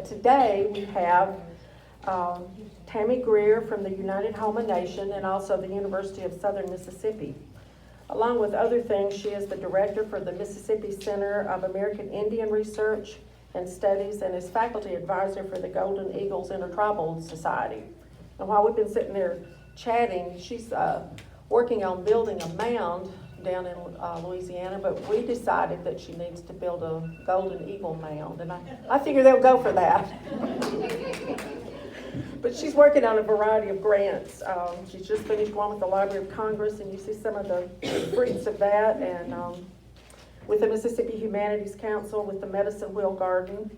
But today we have Tammy Greer from the United Homa Nation and also the University of Southern Mississippi. Along with other things, she is the director for the Mississippi Center of American Indian Research and Studies and is faculty advisor for the Golden Eagles Intertribal Society. And while we've been sitting there chatting, she's working on building a mound down in Louisiana, but we decided that she needs to build a golden eagle mound, and I figure they'll go for that. But she's working on a variety of grants. She's just finished one with the Library of Congress, and you see some of the fruits of that, and with the Mississippi Humanities Council, with the Medicine Wheel Garden,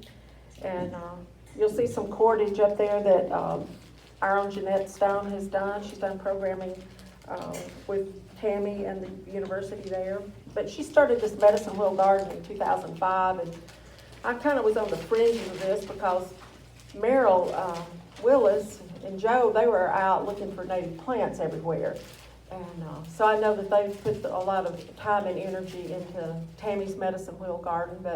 and you'll see some cordage up there that our own Jeanette Stone has done. She's done programming with Tammy and the university there. But she started this Medicine Wheel Garden in 2005, and I kind of was on the fringes of this because Merrill Willis and Joe, they were out looking for native plants everywhere. And so I know that they've put a lot of time and energy into Tammy's Medicine Wheel Garden.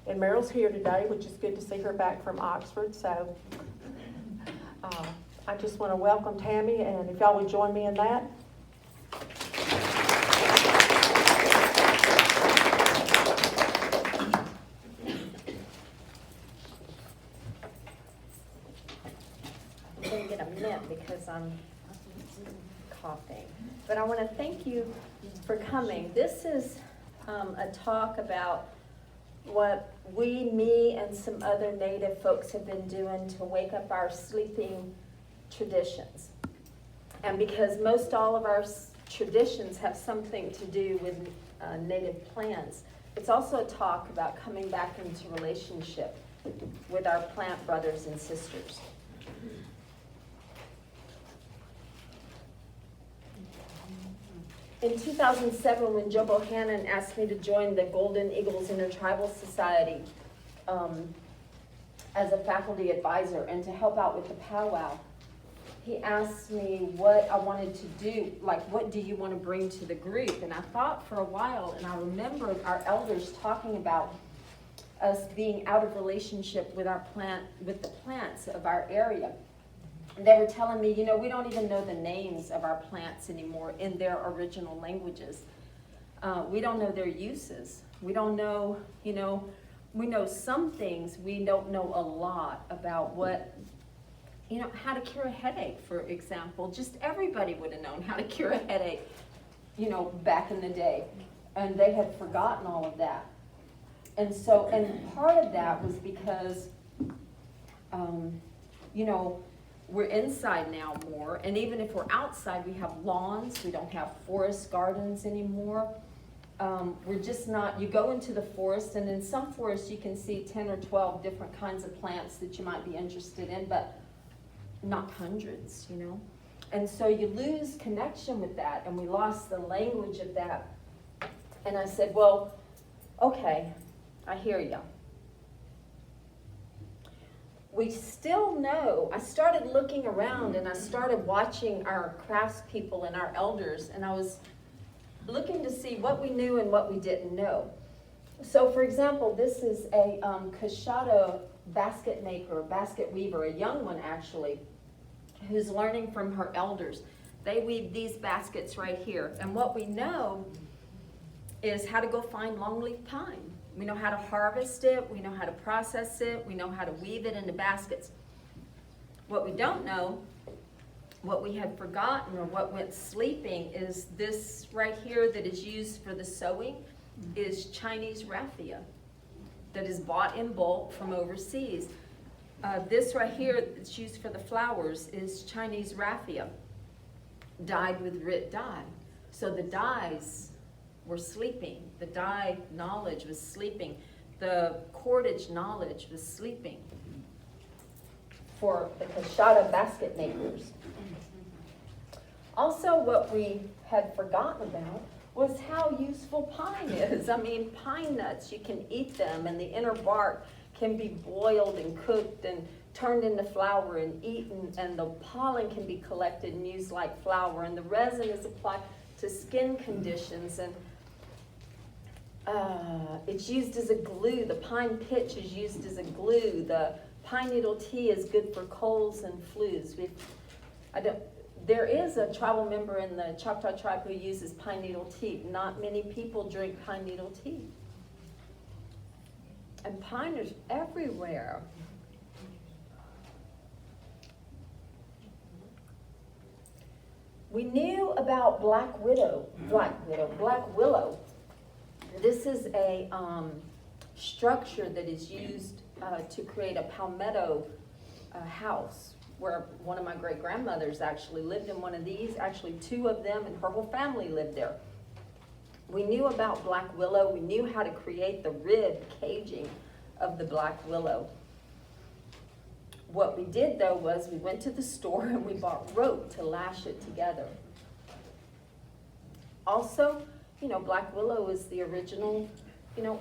And Merrill's here today, which is good to see her back from Oxford. So I just want to welcome Tammy, and if y'all would join me in that. I'm going to get a mint because I'm coughing. But I want to thank you for coming. This is a talk about what me, and some other Native folks have been doing to wake up our sleeping traditions. And because most all of our traditions have something to do with native plants, it's also a talk about coming back into relationship with our plant brothers and sisters. In 2007, when Joe Bohannon asked me to join the Golden Eagles Intertribal Society as a faculty advisor and to help out with the powwow, he asked me what I wanted to do, like what do you want to bring to the group? And I thought for a while, and I remember our elders talking about us being out of relationship with the plants of our area. And they were telling me, you know, we don't even know the names of our plants anymore in their original languages. We don't know their uses. We don't know, you know, we know some things, we don't know a lot about what, you know, how to cure a headache, for example. Just everybody would have known how to cure a headache, you know, back in the day. And they had forgotten all of that. And so, and part of that was because, you know, we're inside now more, and even if we're outside, we have lawns. We don't have forest gardens anymore. We're just not, you go into the forest, and in some forests you can see 10 or 12 different kinds of plants that you might be interested in, but not hundreds, you know? And so you lose connection with that, and we lost the language of that. And I said, well, okay, I hear you. We still know, I started looking around and I started watching our craftspeople and our elders, and I was looking to see what we knew and what we didn't know. So for example, this is a Choctaw basket maker, basket weaver, a young one actually, who's learning from her elders. They weave these baskets right here. And what we know is how to go find longleaf pine. We know how to harvest it, we know how to process it, we know how to weave it into baskets. What we don't know, what we had forgotten or what went sleeping is this right here that is used for the sewing is Chinese raffia that is bought in bulk from overseas. This right here that's used for the flowers is Chinese raffia, dyed with Rit dye. So the dyes were sleeping. The dye knowledge was sleeping. The cordage knowledge was sleeping for the Choctaw basket makers. Also, what we had forgotten about was how useful pine is. I mean, pine nuts, you can eat them, and the inner bark can be boiled and cooked and turned into flour and eaten, and the pollen can be collected and used like flour, and the resin is applied to skin conditions, and it's used as a glue. The pine pitch is used as a glue. The Pine needle tea is good for colds and flus. There is a tribal member in the Choctaw tribe who uses pine needle tea. Not many people drink pine needle tea. And pine is everywhere. We knew about black willow. This is a structure that is used to create a palmetto house, where one of my great-grandmothers actually lived in one of these, actually 2 of them, and her whole family lived there. We knew about black willow. We knew how to create the rib caging of the black willow. What we did, though, was we went to the store and we bought rope to lash it together. Also, black willow is the original,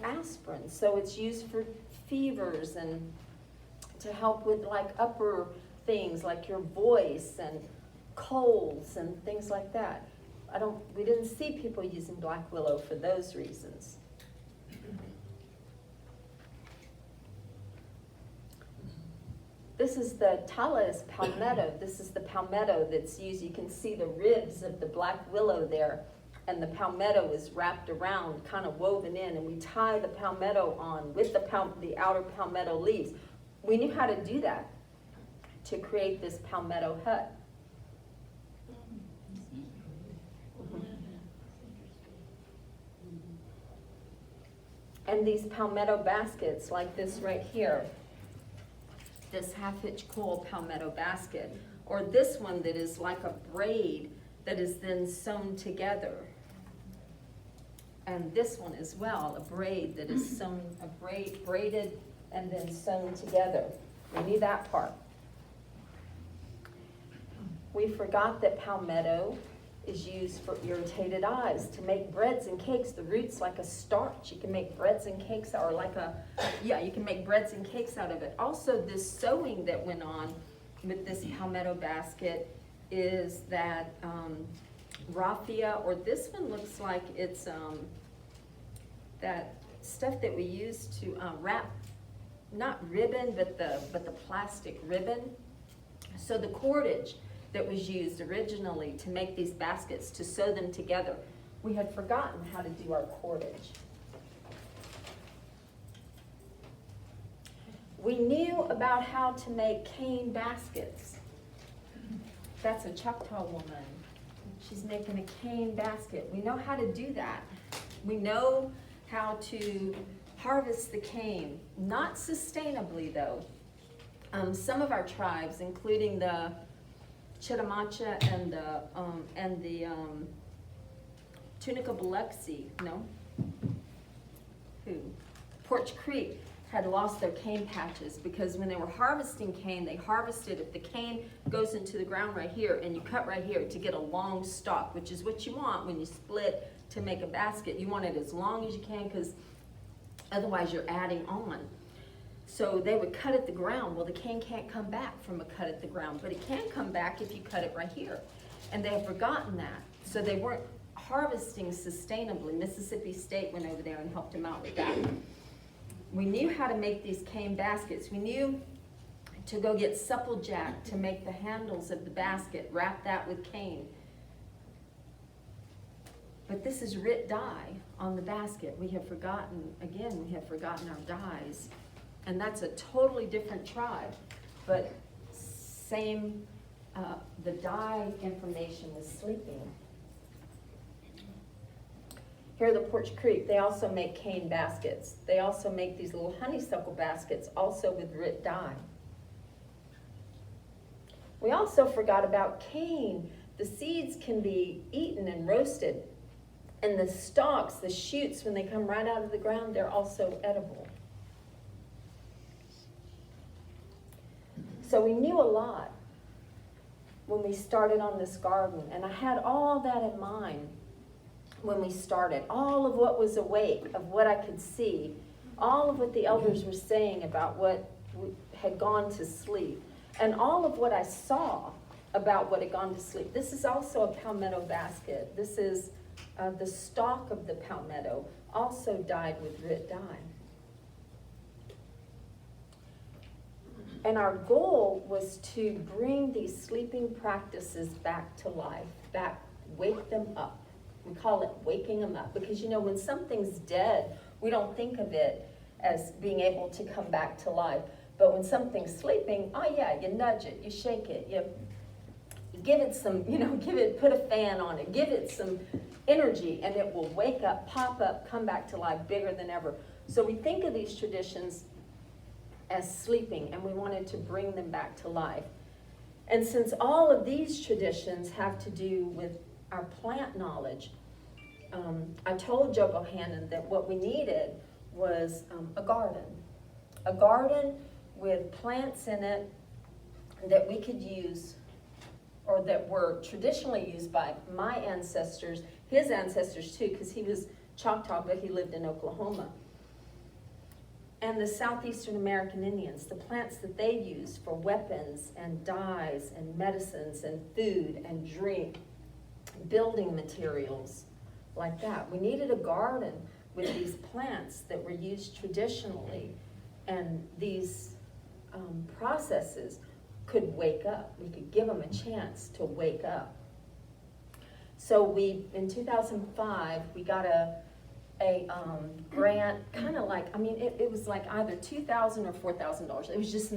aspirin. So it's used for fevers and to help with like upper things like your voice and colds and things like that. We didn't see people using black willow for those reasons. This is the tala is palmetto. This is the palmetto that's used. You can see the ribs of the black willow there, and the palmetto is wrapped around, kind of woven in, and we tie the palmetto on with the outer palmetto leaves. We knew how to do that to create this palmetto hut. And these palmetto baskets, like this right here, this half-hitch coil palmetto basket, or this one that is like a braid that is then sewn together. And this one as well, a braid that is sewn, braided and then sewn together. We knew that part. We forgot that palmetto is used for irritated eyes, to make breads and cakes. The root's like a starch. You can make breads and cakes, or you can make breads and cakes out of it. Also, this sewing that went on with this palmetto basket is that raffia, or this one looks like it's that stuff that we use to wrap, not ribbon, but the plastic ribbon. So the cordage that was used originally to make these baskets, to sew them together. We had forgotten how to do our cordage. We knew about how to make cane baskets. That's a Choctaw woman. She's making a cane basket. We know how to do that. We know how to harvest the cane, not sustainably though. Some of our tribes, including the Chitamacha and the Tunica Biloxi, Porch Creek, had lost their cane patches because when they were harvesting cane, they harvested, if the cane goes into the ground right here and you cut right here to get a long stalk, which is what you want when you split to make a basket. You want it as long as you can because otherwise you're adding on. So they would cut at the ground. Well, the cane can't come back from a cut at the ground, but it can come back if you cut it right here. And they have forgotten that. So they weren't harvesting sustainably. Mississippi State went over there and helped them out with that. We knew how to make these cane baskets. We knew to go get supplejack to make the handles of the basket, wrap that with cane. But this is writ dye on the basket. We have forgotten our dyes. And that's a totally different tribe, but same, the dye information was sleeping. Here at the Porch Creek, they also make cane baskets. They also make these little honeysuckle baskets, also with writ dye. We also forgot about cane. The seeds can be eaten and roasted, and the stalks, the shoots, when they come right out of the ground, they're also edible. So we knew a lot when we started on this garden, and I had all that in mind when we started. All of what was awake, of what I could see, all of what the elders were saying about what had gone to sleep, and all of what I saw about what had gone to sleep. This is also a palmetto basket. This is the stalk of the palmetto, also dyed with writ dye. And our goal was to bring these sleeping practices back to life, wake them up. We call it waking them up, because when something's dead, we don't think of it as being able to come back to life. But when something's sleeping, oh yeah, you nudge it, you shake it, you give it some, put a fan on it, give it some energy, and it will wake up, pop up, come back to life bigger than ever. So we think of these traditions as sleeping, and we wanted to bring them back to life. And since all of these traditions have to do with our plant knowledge, I told Joe Bohannon that what we needed was a garden with plants in it that we could use, or that were traditionally used by my ancestors, his ancestors too, because he was Choctaw, but he lived in Oklahoma. And the Southeastern American Indians, the plants that they used for weapons and dyes and medicines and food and drink, building materials like that. We needed a garden with these plants that were used traditionally, and these processes could wake up. We could give them a chance to wake up. So in 2005, we got a grant, kind of like, it was like either $2,000 or $4,000. It was just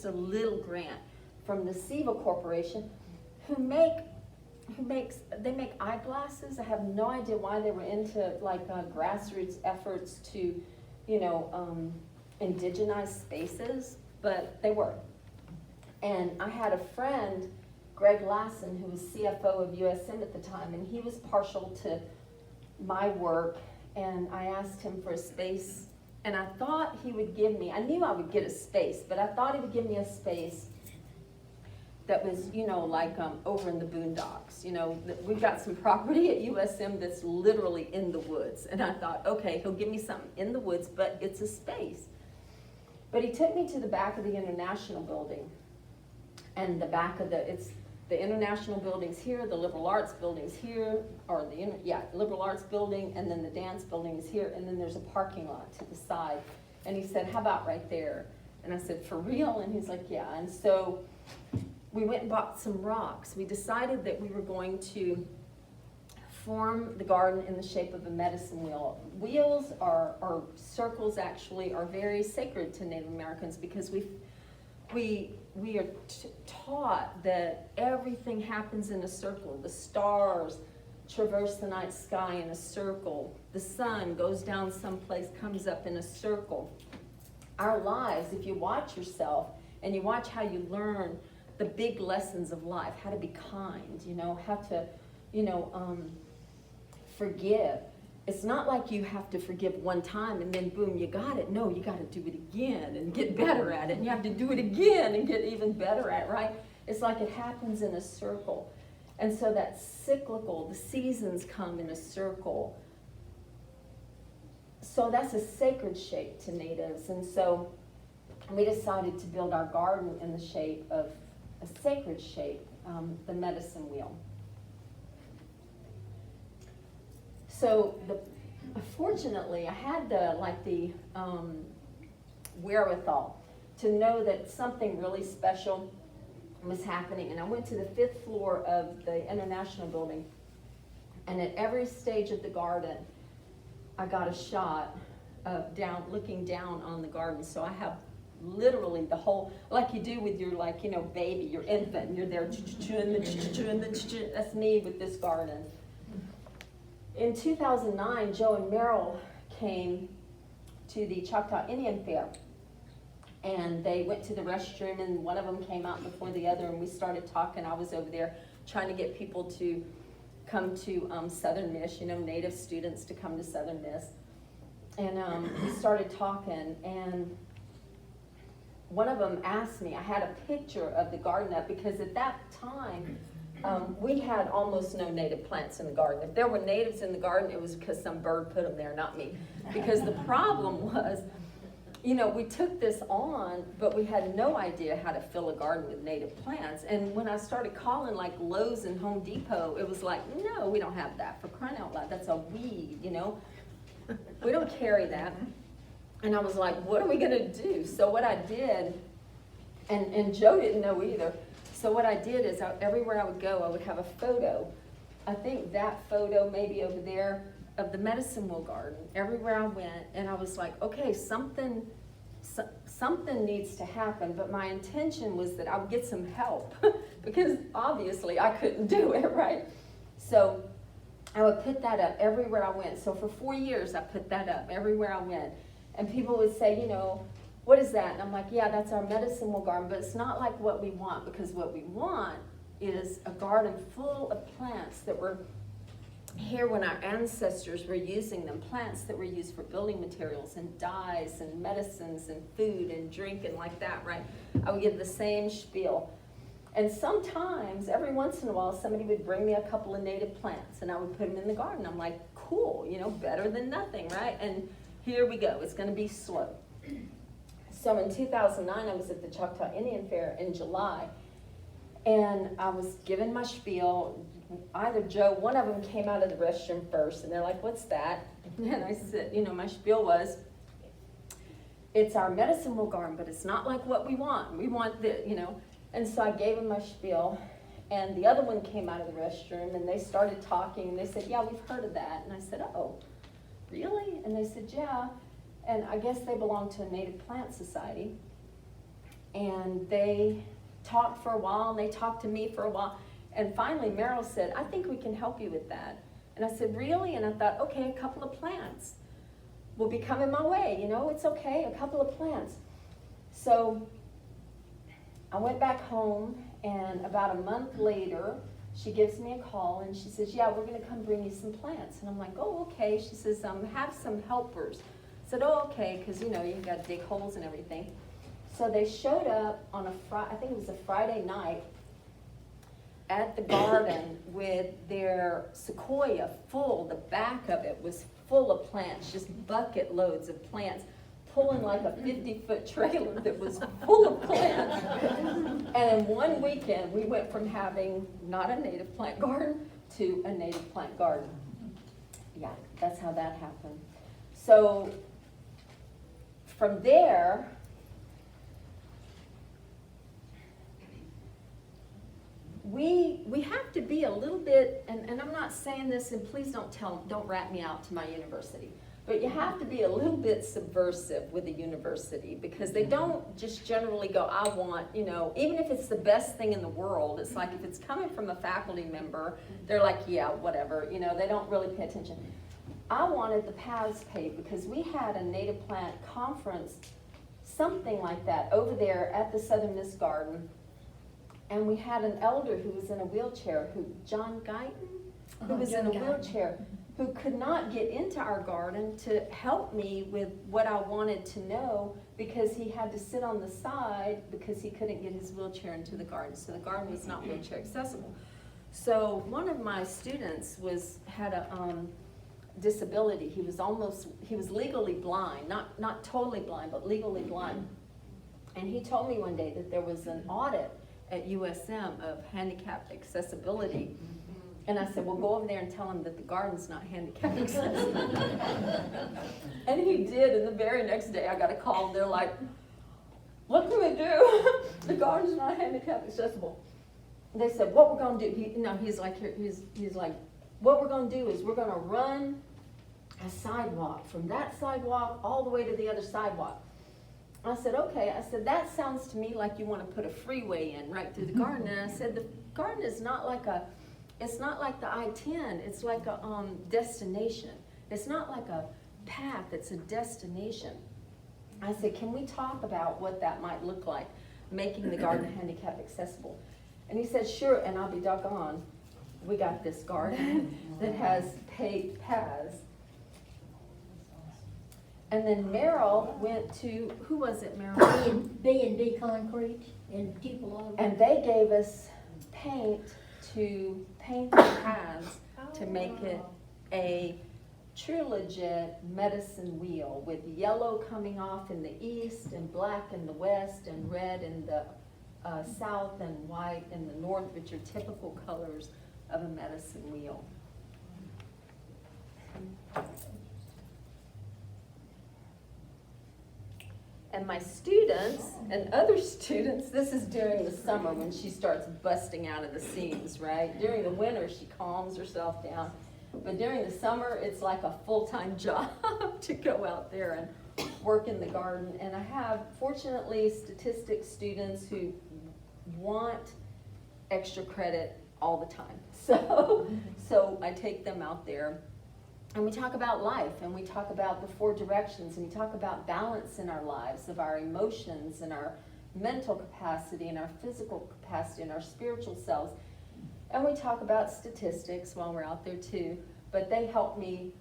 a little grant from the SIVA Corporation, who make eyeglasses. I have no idea why they were into grassroots efforts to, indigenize spaces, but they were. And I had a friend, Greg Lassen, who was CFO of USM at the time, and he was partial to my work, and I asked him for a space, and I thought he would give me, I knew I would get a space, but I thought he would give me a space that was, over in the boondocks. We've got some property at USM that's literally in the woods, and I thought, okay, he'll give me something in the woods, but it's a space. But he took me to the back of the International Building, and the International Building's here, the Liberal Arts Building's here, or Liberal Arts Building, and then the dance building is here, and then there's a parking lot to the side. And he said, how about right there? And I said, for real? And he's like, yeah. And so we went and bought some rocks. We decided that we were going to form the garden in the shape of a medicine wheel. Wheels or circles actually are very sacred to Native Americans, because we are taught that everything happens in a circle. The stars traverse the night sky in a circle. The sun goes down someplace, comes up in a circle. Our lives, if you watch yourself and you watch how you learn the big lessons of life, how to be kind, how to, forgive. It's not like you have to forgive one time and then boom, you got it. No, you got to do it again and get better at it. And you have to do it again and get even better at it, right? It's like it happens in a circle. And so that's cyclical. The seasons come in a circle. So that's a sacred shape to natives. And so we decided to build our garden in the shape of a sacred shape, the medicine wheel. So fortunately, I had the wherewithal to know that something really special was happening. And I went to the 5th floor of the International Building, and at every stage of the garden, I got a shot of looking down on the garden. So I have literally the whole, like you do with your baby, your infant, and you're there, that's me with this garden. In 2009, Joe and Meryl came to the Choctaw Indian Fair, and they went to the restroom, and one of them came out before the other, and we started talking. I was over there trying to get people to come to Southern Miss, Native students to come to Southern Miss. And we started talking, and one of them asked me, I had a picture of the garden up, because at that time, we had almost no native plants in the garden. If there were natives in the garden, it was because some bird put them there, not me. Because the problem was, we took this on, but we had no idea how to fill a garden with native plants. And when I started calling Lowe's and Home Depot, it was like, no, we don't have that. For crying out loud, that's a weed, We don't carry that. And I was like, what are we gonna do? So what I did And Joe didn't know either. So what I did is everywhere I would go, I would have a photo. I think that photo maybe over there of the medicine wheel garden, everywhere I went, and I was like, okay, something needs to happen, but my intention was that I would get some help because obviously I couldn't do it, right? So I would put that up everywhere I went. So for 4 years, I put that up everywhere I went. And people would say, you know, what is that? And I'm like, yeah, that's our medicine wheel garden, but it's not like what we want, because what we want is a garden full of plants that were here when our ancestors were using them, plants that were used for building materials and dyes and medicines and food and drink and like that, right? I would give the same spiel. And sometimes, every once in a while, somebody would bring me a couple of native plants and I would put them in the garden. I'm like, cool, you know, better than nothing, right? And here we go, it's gonna be slow. So in 2009, I was at the Choctaw Indian Fair in July, and I was given my spiel. Either Joe, one of them came out of the restroom first, and they're like, what's that? And I said, you know, my spiel was, it's our medicine wheel garden, but it's not like what we want. We want the, you know. And so I gave them my spiel, and the other one came out of the restroom, and they started talking, and they said, yeah, we've heard of that. And I said, oh, really? And they said, yeah. And I guess they belong to a native plant society. And they talked for a while, and they talked to me for a while. And finally, Meryl said, I think we can help you with that. And I said, really? And I thought, okay, a couple of plants will be coming my way. You know, it's okay, a couple of plants. So I went back home, and about a month later, she gives me a call, and she says, yeah, we're going to come bring you some plants. And I'm like, oh, okay. She says, have some helpers. I said, oh, okay, because, you know, you've got to dig holes and everything. So they showed up on I think it was a Friday night, at the garden with their sequoia full, the back of it was full of plants, just bucket loads of plants, pulling like a 50-foot trailer that was full of plants. And in one weekend, we went from having not a native plant garden to a native plant garden. Yeah, that's how that happened. So from there, we have to be a little bit, and I'm not saying this, and please don't rat me out to my university, but you have to be a little bit subversive with a university, because they don't just generally go, I want, you know, even if it's the best thing in the world, it's like if it's coming from a faculty member, they're like, yeah, whatever, you know, they don't really pay attention. I wanted the paths paved because we had a native plant conference, something like that, over there at the Southern Miss Garden. And we had an elder who was in a wheelchair, John Guyton, who was in a wheelchair, who could not get into our garden to help me with what I wanted to know, because he had to sit on the side because he couldn't get his wheelchair into the garden. So the garden was not wheelchair accessible. So one of my students had a disability. He was legally blind, not totally blind, but legally blind. And he told me one day that there was an audit at USM of handicap accessibility. And I said, well, go over there and tell him that the garden's not handicap accessible. And he did, and the very next day I got a call, and they're like, what can we do? The garden's not handicap accessible. And they said, what we're gonna do, he's like, what we're gonna do is we're gonna run a sidewalk from that sidewalk all the way to the other sidewalk. I said, okay. I said, that sounds to me like you want to put a freeway in right through the garden. And I said, the garden is not like it's not like the I-10. It's like a destination. It's not like a path. It's a destination. I said, can we talk about what that might look like, making the garden handicap accessible? And he said, sure. And I'll be doggone, we got this garden that has paved paths. And then Meryl went to, who was it, Meryl? B&D Concrete and people. And they gave us paint to paint the paths to make it a true legit medicine wheel with yellow coming off in the east and black in the west and red in the south and white in the north, which are typical colors of a medicine wheel. And my students and other students, this is during the summer when she starts busting out of the seams, right? During the winter, she calms herself down. But during the summer, it's like a full-time job to go out there and work in the garden. And I have, fortunately, statistics students who want extra credit all the time. So I take them out there. And we talk about life, and we talk about the 4 directions, and we talk about balance in our lives, of our emotions, and our mental capacity, and our physical capacity, and our spiritual selves. And we talk about statistics while we're out there too, but they help me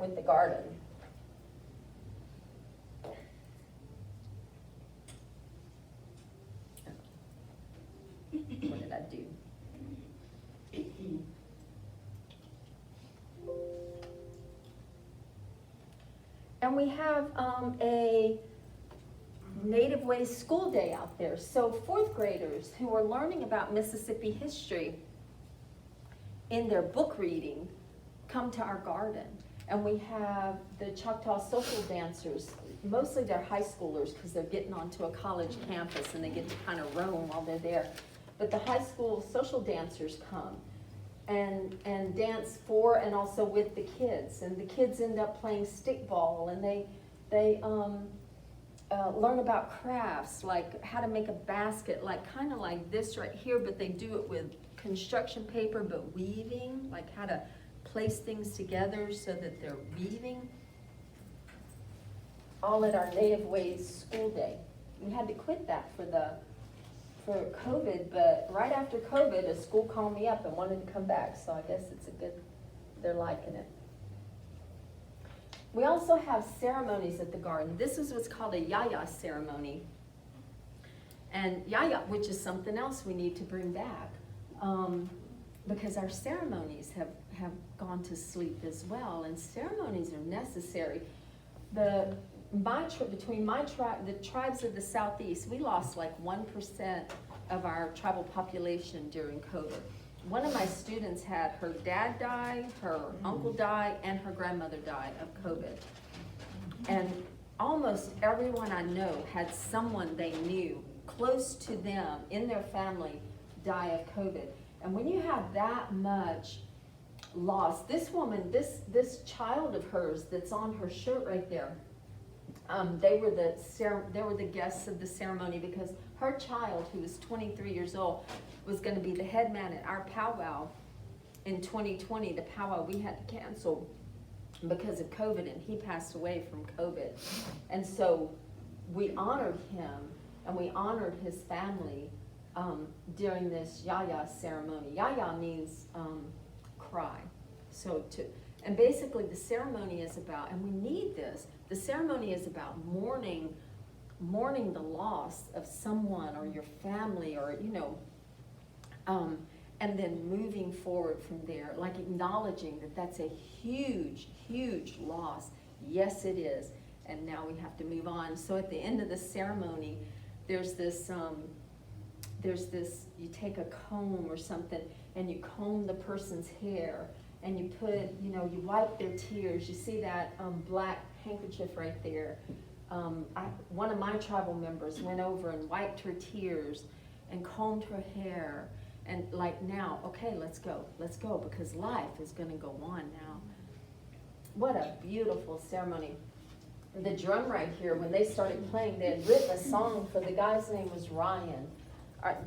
with the garden. What did I do? And we have a Native Ways school day out there. So 4th graders who are learning about Mississippi history in their book reading come to our garden. And we have the Choctaw social dancers, mostly they're high schoolers because they're getting onto a college campus and they get to kind of roam while they're there. But the high school social dancers come and dance for and also with the kids. And the kids end up playing stickball, and they learn about crafts, like how to make a basket, like kind of like this right here, but they do it with construction paper, but weaving, like how to place things together so that they're weaving. All at our Native Ways school day. We had to quit that for COVID, but right after COVID, a school called me up and wanted to come back, so I guess it's a good, they're liking it. We also have ceremonies at the garden. This is what's called a Yaya Ceremony. And Yaya, which is something else we need to bring back, because our ceremonies have gone to sleep as well, and ceremonies are necessary. Between my tribe, the tribes of the Southeast, we lost like 1% of our tribal population during COVID. One of my students had her dad die, her uncle die, and her grandmother die of COVID. And almost everyone I know had someone they knew close to them in their family die of COVID. And when you have that much loss, this woman, this child of hers that's on her shirt right there, they were the guests of the ceremony because her child, who was 23 years old, was going to be the head man at our powwow in 2020, the powwow we had to cancel because of COVID, and he passed away from COVID. And so we honored him and we honored his family during this Yaya ceremony. Yaya means cry. And basically the ceremony is about, and we need this, the ceremony is about mourning the loss of someone or your family, or, and then moving forward from there, like acknowledging that that's a huge, huge loss. Yes, it is. And now we have to move on. So at the end of the ceremony, there's this, you take a comb or something and you comb the person's hair, and you put, you wipe their tears. You see that black handkerchief right there. One of my tribal members went over and wiped her tears and combed her hair. And like, now, okay, let's go, because life is gonna go on now. What a beautiful ceremony. The drum right here, when they started playing, they had written a song for, the guy's name was Ryan,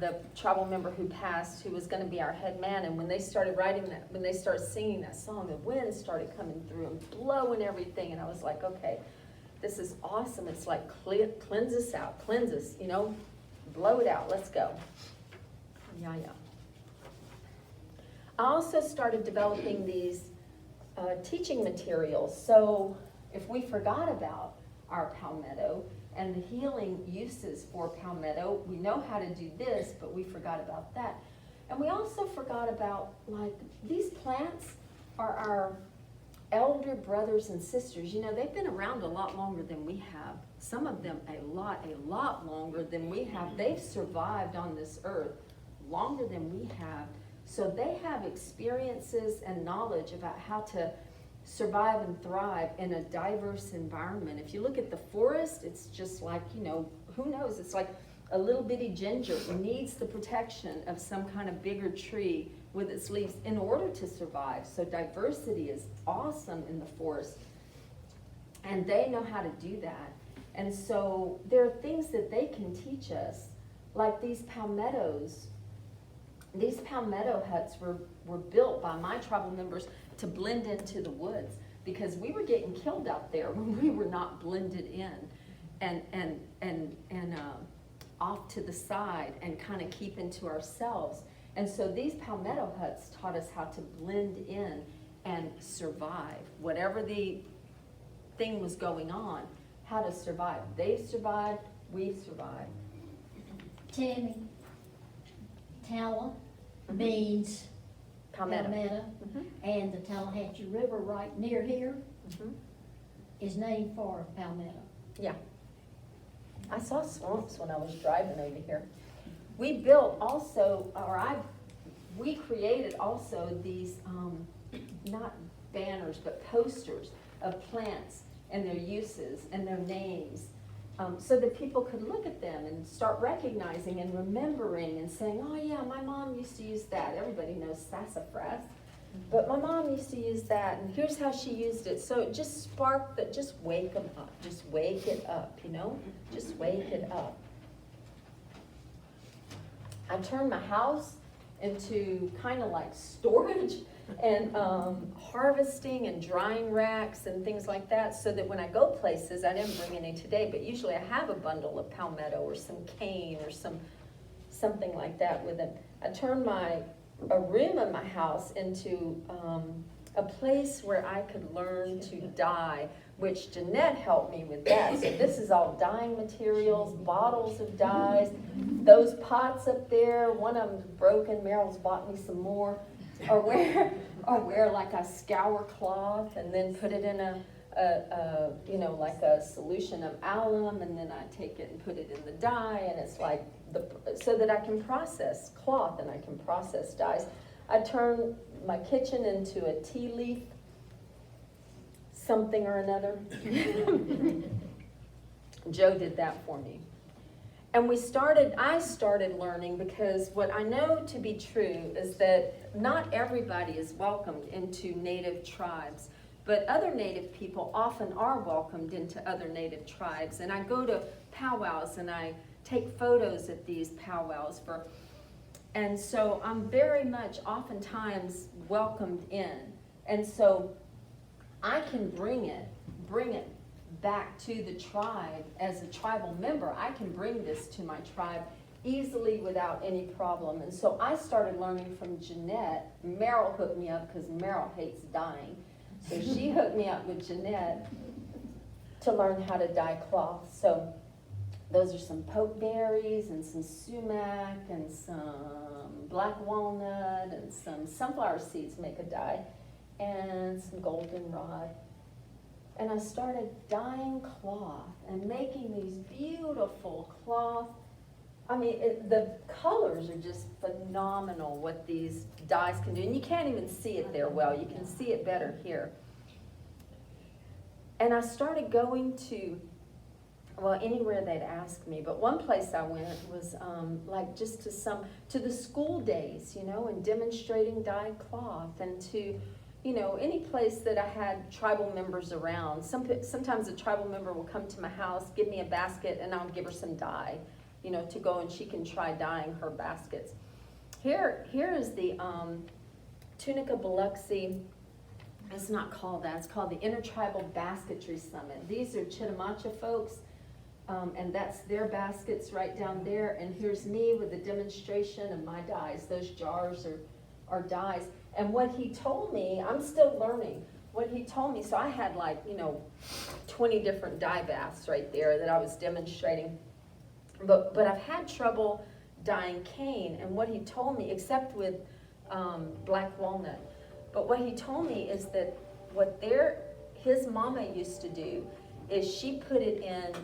the tribal member who passed, who was gonna be our head man. And when they started when they started singing that song, the wind started coming through and blowing everything. And I was like, okay, this is awesome. It's like, cleanse us out, blow it out, let's go. Yeah. I also started developing these teaching materials. So if we forgot about our palmetto and the healing uses for palmetto, we know how to do this, but we forgot about that. And we also forgot about, like, these plants are our elder brothers and sisters. They've been around a lot longer than we have. Some of them a lot longer than we have. They've survived on this earth longer than we have. So they have experiences and knowledge about how to survive and thrive in a diverse environment. If you look at the forest, it's just like, who knows, it's like a little bitty ginger needs the protection of some kind of bigger tree with its leaves in order to survive. So diversity is awesome in the forest, and they know how to do that. And so there are things that they can teach us, like these palmettos. These palmetto huts were built by my tribal members to blend into the woods, because we were getting killed out there when we were not blended in and off to the side and kind of keep into ourselves. And so these palmetto huts taught us how to blend in and survive. Whatever the thing was going on, how to survive. They survived, we survived. Tammy, Tala means Palmetto. Palmetto, and the Tallahatchie River right near here is named for Palmetto. Yeah. I saw swamps when I was driving over here. We built also, we created also these, not banners, but posters of plants and their uses and their names, so that people could look at them and start recognizing and remembering and saying, oh yeah, my mom used to use that. Everybody knows sassafras, but my mom used to use that, and here's how she used it. So it just sparked that, just wake them up, just wake it up, just wake it up. I turned my house into kind of like storage and harvesting and drying racks and things like that, so that when I go places, I didn't bring any today, but usually I have a bundle of palmetto or some cane or something like that with it. I turned a room in my house into a place where I could learn to dye, which Jeanette helped me with that. So this is all dyeing materials, bottles of dyes, those pots up there, one of them's broken, Meryl's bought me some more. Or wear like a scour cloth and then put it in like a solution of alum, and then I take it and put it in the dye, and it's like so that I can process cloth and I can process dyes. I turn my kitchen into a tea leaf something or another. Joe did that for me. And I started learning, because what I know to be true is that not everybody is welcomed into Native tribes, but other Native people often are welcomed into other Native tribes. And I go to powwows and I take photos at these powwows and so I'm very much oftentimes welcomed in. And so I can bring it back to the tribe as a tribal member. I can bring this to my tribe easily without any problem. And so I started learning from Jeanette. Meryl hooked me up because Meryl hates dyeing. So she hooked me up with Jeanette to learn how to dye cloth. So those are some pokeberries and some sumac and some black walnut and some sunflower seeds make a dye, and some goldenrod. And I started dyeing cloth and making these beautiful cloth. I mean, the colors are just phenomenal, what these dyes can do. And you can't even see it there well. You can see it better here. And I started going to, anywhere they'd ask me. But one place I went was like just to the school days, and demonstrating dyed cloth, and to, any place that I had tribal members around. Sometimes a tribal member will come to my house, give me a basket, and I'll give her some dye, to go, and she can try dyeing her baskets. Here is the Tunica Biloxi. It's not called that. It's called the Intertribal Basketry Summit. These are Chitimacha folks, and that's their baskets right down there. And here's me with a demonstration of my dyes. Those jars are dyes. And what he told me, I'm still learning. What he told me, so I had 20 different dye baths right there that I was demonstrating. But I've had trouble dyeing cane, and what he told me, except with black walnut, but what he told me is that his mama used to do is she put it in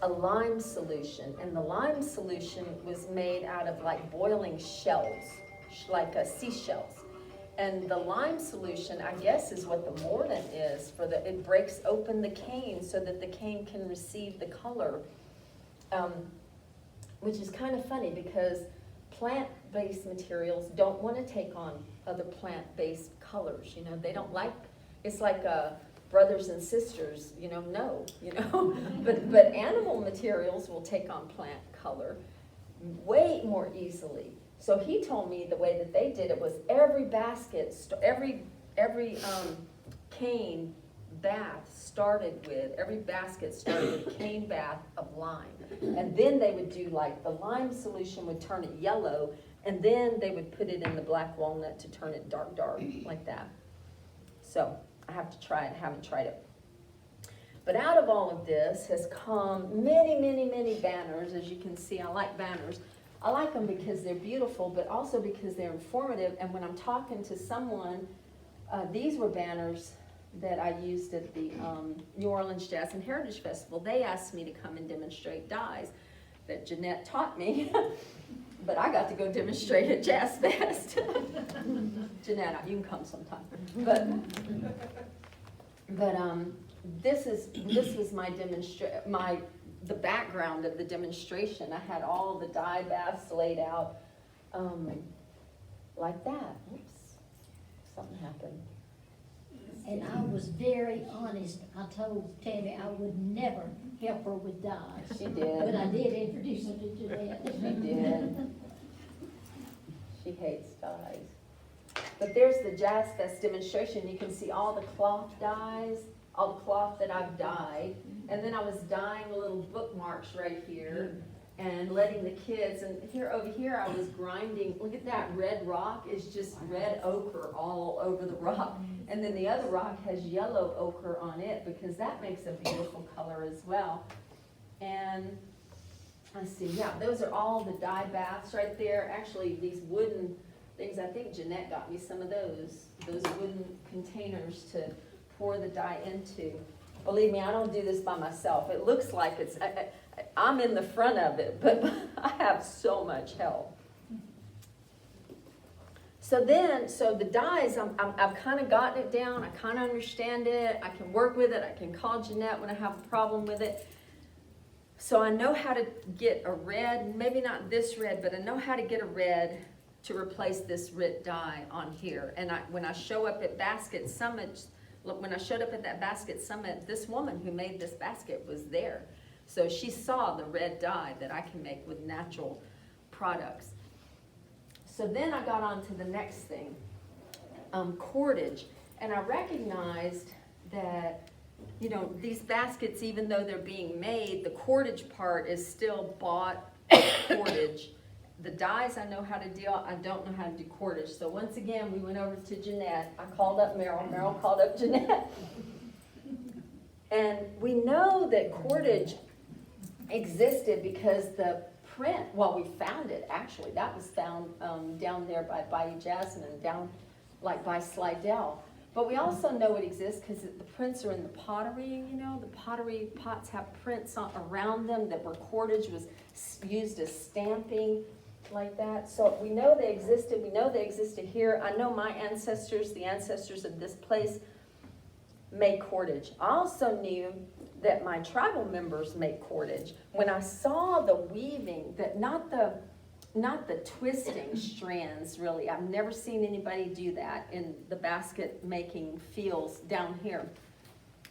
a lime solution, and the lime solution was made out of boiling shells, like seashells. And the lime solution, I guess, is what the mordant is for it breaks open the cane so that the cane can receive the color. Which is kind of funny because plant-based materials don't want to take on other plant-based colors, you know, they don't like, it's like brothers and sisters, you know, no, you know, but animal materials will take on plant color way more easily. So he told me the way that they did it was every basket, every cane bath started with, every basket started with a cane bath of lime. And then they would do like, the lime solution would turn it yellow, and then they would put it in the black walnut to turn it dark, like that. So I have to try it, haven't tried it. But out of all of this has come many, many, many banners. As you can see, I like banners. I like them because they're beautiful, but also because they're informative. And when I'm talking to someone, these were banners that I used at the New Orleans Jazz and Heritage Festival. They asked me to come and demonstrate dyes that Jeanette taught me, but I got to go demonstrate at Jazz Fest. Jeanette, you can come sometime. But this was the background of the demonstration. I had all the dye baths laid out like that. Oops, something happened. And I was very honest. I told Tammy I would never help her with dyes. She did. But I did introduce her to Jeanette. She did. She hates dyes. But there's the Jazz Fest demonstration. You can see all the cloth dyes, all the cloth that I've dyed. And then I was dyeing little bookmarks right here and letting the kids, and over here I was grinding. Look at that red rock. It's just red ochre all over the rock. And then the other rock has yellow ochre on it because that makes a beautiful color as well. And let's see, yeah, those are all the dye baths right there. Actually, these wooden things, I think Jeanette got me some of those wooden containers to pour the dye into. Believe me, I don't do this by myself. It looks like I'm in the front of it, but I have so much help. So the dyes, I've kind of gotten it down. I kind of understand it. I can work with it. I can call Jeanette when I have a problem with it. So I know how to get a red, maybe not this red, but I know how to get a red to replace this red dye on here. And when I show up at Basket Summit, when I showed up at that Basket Summit, this woman who made this basket was there. So she saw the red dye that I can make with natural products. So then I got on to the next thing, cordage. And I recognized that, you know, these baskets, even though they're being made, the cordage part is still bought cordage. The dyes I know how to deal, I don't know how to do cordage. So once again, we went over to Jeanette. I called up Merrill, Merrill called up Jeanette. And we know that cordage existed because the print, well, we found it actually. That was found down there by Bayou Jasmine, down like by Slidell. But we also know it exists because the prints are in the pottery, you know. The pottery pots have prints around them that where cordage was used as stamping like that. So we know they existed. We know they existed here. I know my ancestors, the ancestors of this place, made cordage. I also knew that my tribal members make cordage. When I saw the weaving, that not the twisting strands really. I've never seen anybody do that in the basket making fields down here.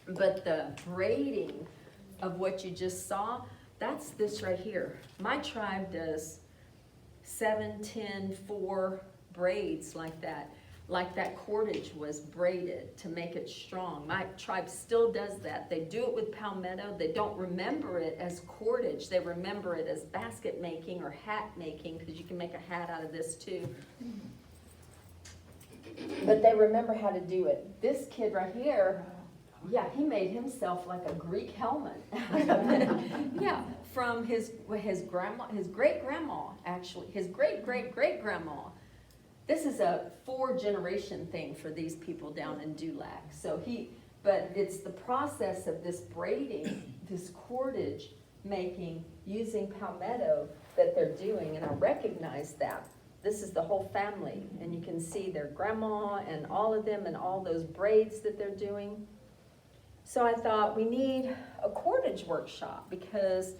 But the braiding of what you just saw, that's this right here. My tribe does 7, 10, 4 braids like that cordage was braided to make it strong. My tribe still does that. They do it with palmetto. They don't remember it as cordage. They remember it as basket making or hat making, because you can make a hat out of this too. But they remember how to do it. This kid right here, yeah, he made himself like a Greek helmet. Yeah, from his grandma, his great-grandma, actually, his great-great-great-grandma. This is a 4-generation thing for these people down in Dulac. But it's the process of this braiding, this cordage making, using palmetto that they're doing, and I recognize that. this is the whole family, and you can see their grandma and all of them and all those braids that they're doing. So I thought we need a cordage workshop, because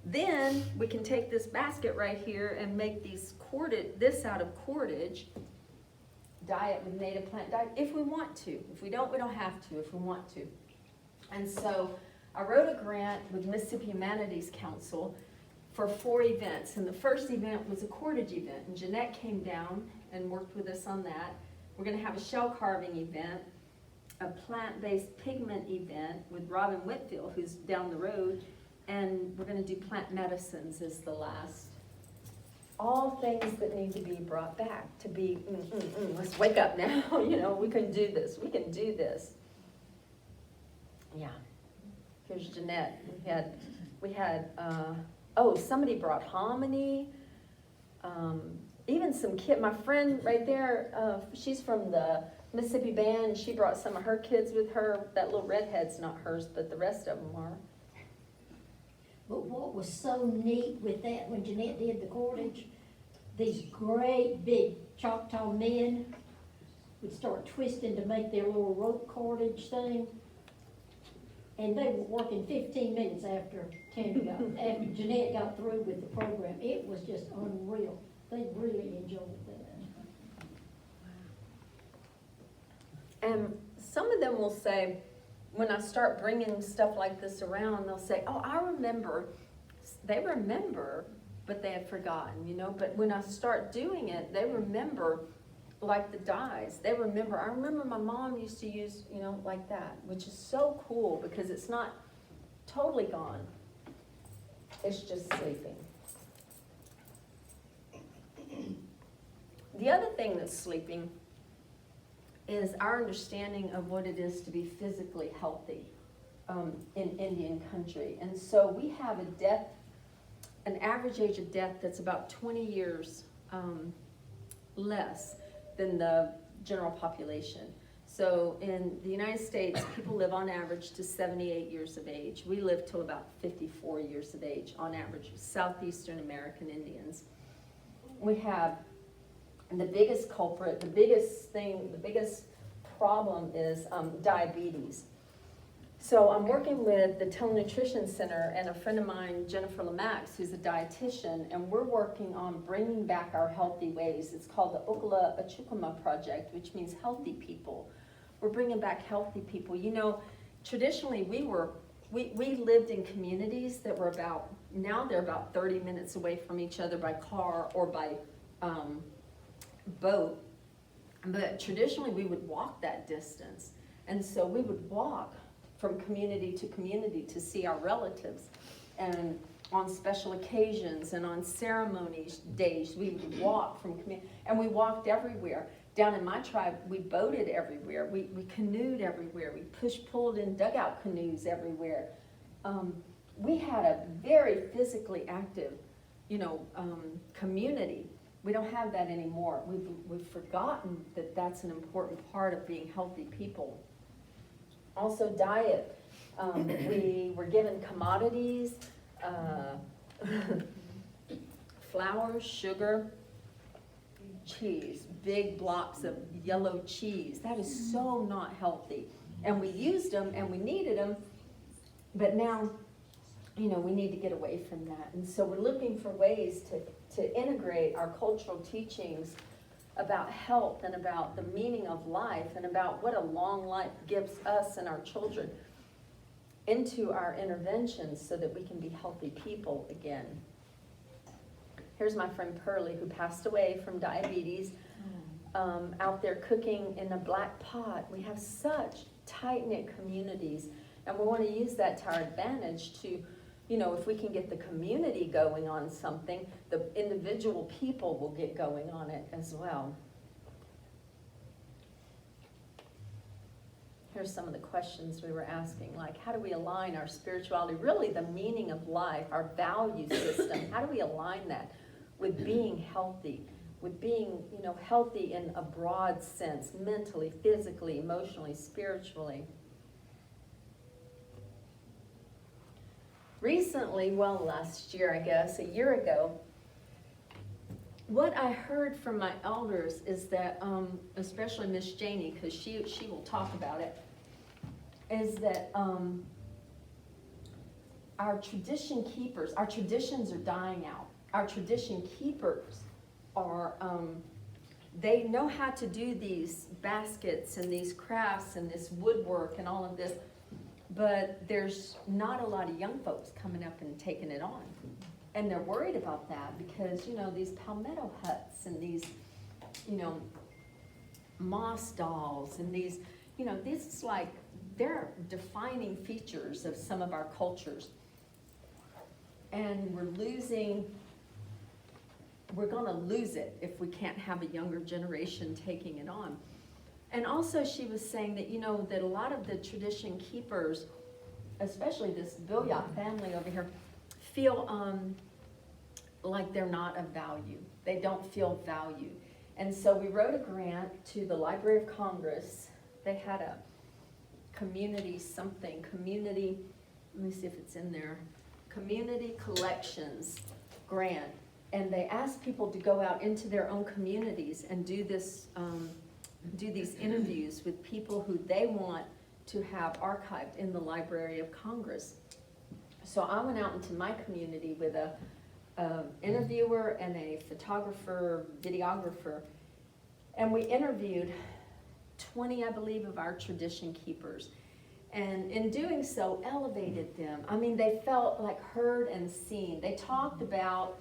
then we can take this basket right here and make this out of cordage, dye it with native plant dye, if we want to. If we don't, we don't have to, if we want to. And so I wrote a grant with Mississippi Humanities Council for 4 events, and the first event was a cordage event, and Jeanette came down and worked with us on that. We're gonna have a shell carving event, a plant-based pigment event with Robin Whitfield, who's down the road, and we're gonna do plant medicines as the last. All things that need to be brought back, to be, let's wake up now, we can do this, we can do this. Yeah, here's Jeanette. We had somebody brought hominy, even some my friend right there, she's from the Mississippi band, she brought some of her kids with her. That little redhead's not hers, but the rest of them are. But what was so neat with that, when Jeanette did the cordage, these great big Choctaw men would start twisting to make their little rope cordage thing. And they were working 15 minutes after Jeanette got through with the program. It was just unreal. They really enjoyed that. And some of them will say, when I start bringing stuff like this around, they'll say, oh, I remember. They remember, but they have forgotten, But when I start doing it, they remember, like the dyes. They remember. I remember my mom used to use, like that, which is so cool, because it's not totally gone. It's just sleeping. The other thing that's sleeping is our understanding of what it is to be physically healthy in Indian country. And so we have an average age of death that's about 20 years less than the general population. So in the United States, people live on average to 78 years of age. We live till about 54 years of age on average, Southeastern American Indians. We have the biggest culprit, the biggest problem is diabetes. So I'm working with the Telenutrition Center and a friend of mine, Jennifer Lomax, who's a dietitian, and we're working on bringing back our healthy ways. It's called the Okala Achukuma Project, which means healthy people. We're bringing back healthy people. Traditionally we lived in communities that were now they're about 30 minutes away from each other by car or by boat. But traditionally we would walk that distance. And so we would walk from community to community to see our relatives. And on special occasions and on ceremonies days, we would walk from community, and we walked everywhere. Down in my tribe, we boated everywhere. We canoed everywhere. We pulled in dugout canoes everywhere. We had a very physically active, community. We don't have that anymore. We've forgotten that that's an important part of being healthy people. Also diet. We were given commodities, flour, sugar, cheese, big blocks of yellow cheese. That is so not healthy. And we used them and we needed them, but now, we need to get away from that. And so we're looking for ways to integrate our cultural teachings about health and about the meaning of life and about what a long life gives us and our children into our interventions so that we can be healthy people again. Here's my friend Pearlie, who passed away from diabetes, out there cooking in a black pot. We have such tight-knit communities, and we want to use that to our advantage to, if we can get the community going on something, the individual people will get going on it as well. Here's some of the questions we were asking, like how do we align our spirituality, really the meaning of life, our value system, how do we align that with being healthy, with being, healthy in a broad sense, mentally, physically, emotionally, spiritually. Recently, last year, I guess, a year ago, what I heard from my elders is that, especially Miss Janie, because she will talk about it, is that our tradition keepers, our traditions are dying out. Our tradition keepers are, they know how to do these baskets and these crafts and this woodwork and all of this, but there's not a lot of young folks coming up and taking it on. And they're worried about that because, you know, these palmetto huts and these, you know, moss dolls and these, you know, this is like, they're defining features of some of our cultures. And we're gonna lose it if we can't have a younger generation taking it on. And also she was saying that, you know, that a lot of the tradition keepers, especially this Billiot family over here, feel like they're not of value. They don't feel valued. And so we wrote a grant to the Library of Congress. They had a community, let me see if it's in there, community collections grant. And they asked people to go out into their own communities and do this, do these interviews with people who they want to have archived in the Library of Congress. So I went out into my community with a interviewer and a photographer, videographer, and we interviewed 20, I believe, of our tradition keepers. And in doing so, elevated them. I mean, they felt like heard and seen. They talked about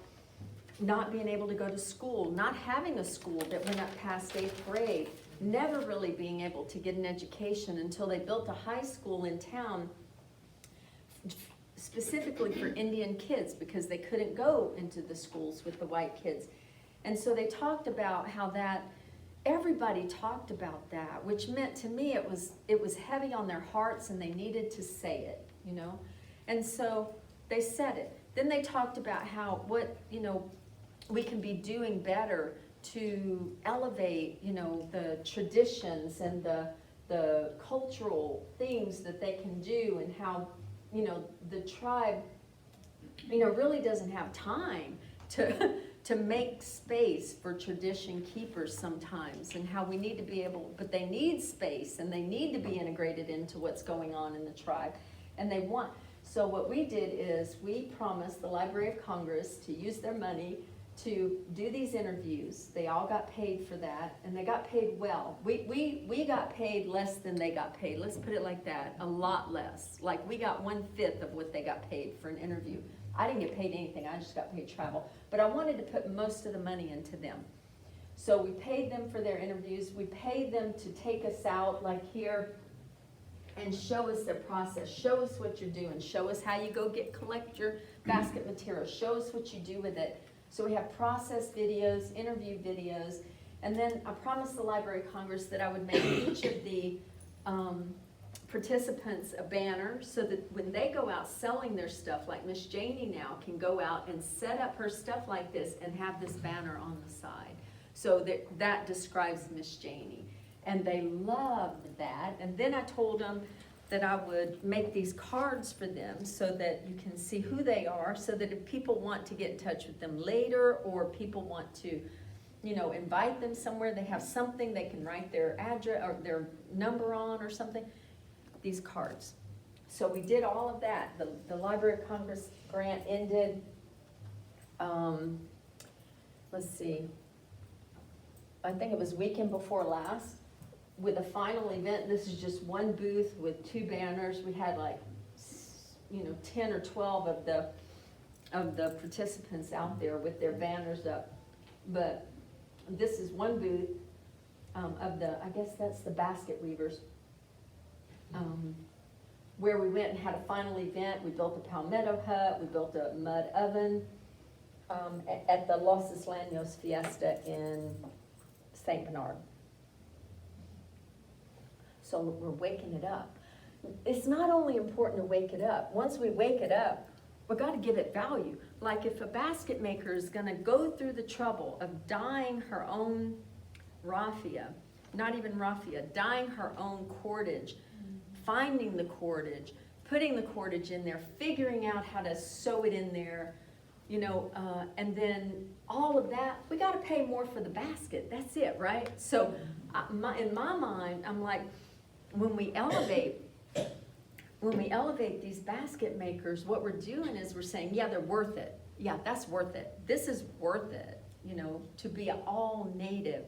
not being able to go to school, not having a school that went up past 8th grade, never really being able to get an education until they built a high school in town specifically for Indian kids because they couldn't go into the schools with the white kids. And so they talked about how that, everybody talked about that, which meant to me it was heavy on their hearts and they needed to say it, you know? And so they said it. Then they talked about how, what, you know, we can be doing better to elevate, you know, the traditions and the cultural things that they can do, and how, you know, the tribe, you know, really doesn't have time to make space for tradition keepers sometimes, and how we need to be able, but they need space and they need to be integrated into what's going on in the tribe, and they want. So what we did is we promised the Library of Congress to use their money to do these interviews. They all got paid for that, and they got paid well. We got paid less than they got paid. Let's put it like that, a lot less. Like we got 1/5 of what they got paid for an interview. I didn't get paid anything, I just got paid travel. But I wanted to put most of the money into them. So we paid them for their interviews. We paid them to take us out like here and show us their process, show us what you're doing, show us how you go collect your basket material, show us what you do with it. So we have process videos, interview videos, and then I promised the Library of Congress that I would make each of the participants a banner so that when they go out selling their stuff, like Miss Janie now can go out and set up her stuff like this and have this banner on the side. So that describes Miss Janie. And they loved that. And then I told them that I would make these cards for them so that you can see who they are, so that if people want to get in touch with them later, or people want to, you know, invite them somewhere, they have something they can write their address or their number on or something, these cards. So we did all of that. The Library of Congress grant ended, let's see, I think it was weekend before last, with a final event. This is just one booth with 2 banners. We had like, you know, 10 or 12 of the participants out there with their banners up. But this is one booth of the, I guess that's the basket weavers, where we went and had a final event. We built a palmetto hut, we built a mud oven at the Los Islanos Fiesta in St. Bernard. So we're waking it up. It's not only important to wake it up. Once we wake it up, we've got to give it value. Like if a basket maker is going to go through the trouble of dyeing her own raffia, not even raffia, dyeing her own cordage, finding the cordage, putting the cordage in there, figuring out how to sew it in there, and then all of that, we gotta pay more for the basket, that's it, right? So, in my mind, I'm like, when we elevate these basket makers, what we're doing is we're saying, yeah, they're worth it. Yeah, that's worth it. This is worth it, to be all native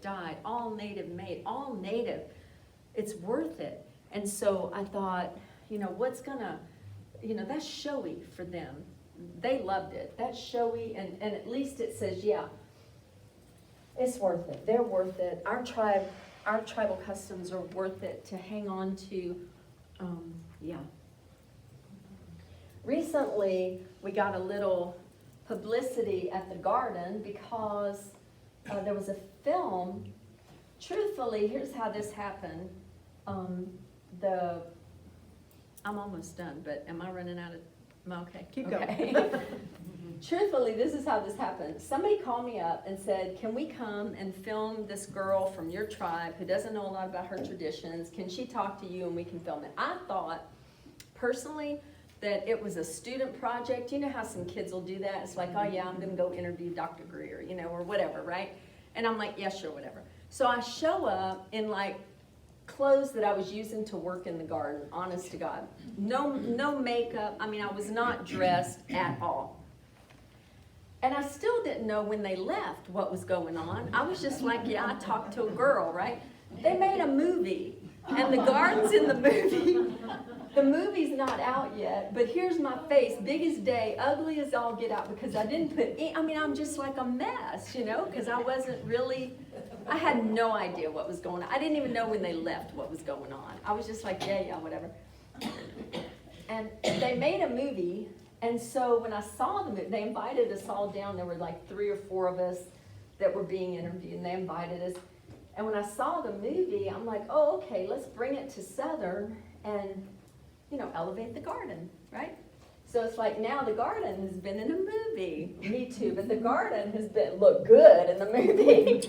dyed, all native made, all native. It's worth it. And so I thought, what's gonna, that's showy for them. They loved it. That's showy, and at least it says, yeah, it's worth it. They're worth it. Our tribal customs are worth it to hang on to. Yeah. Recently, we got a little publicity at the garden because there was a film. Truthfully, here's how this happened. I'm almost done, but am I running out of? Am I okay? Keep going. Okay. Truthfully, this is how this happened. Somebody called me up and said, can we come and film this girl from your tribe who doesn't know a lot about her traditions? Can she talk to you and we can film it? I thought, personally, that it was a student project. You know how some kids will do that? It's like, oh yeah, I'm gonna go interview Dr. Greer, or whatever, right? And I'm like, yeah, sure, whatever. So I show up in like clothes that I was using to work in the garden, honest to God. No makeup. I mean, I was not dressed at all. And I still didn't know when they left what was going on. I was just like, yeah, I talked to a girl, right? They made a movie, and the garden's in the movie. The movie's not out yet, but here's my face, big as day, ugly as all get out, because I didn't put, I'm just like a mess, because I wasn't really, I had no idea what was going on. I didn't even know when they left what was going on. I was just like, yeah, whatever. And they made a movie, and so when I saw the movie, they invited us all down. There were like 3 or 4 of us that were being interviewed, and they invited us. And when I saw the movie, I'm like, oh, okay, let's bring it to Southern and, elevate the garden, right? So it's like now the garden has been in a movie. Me too, but the garden has looked good in the movie.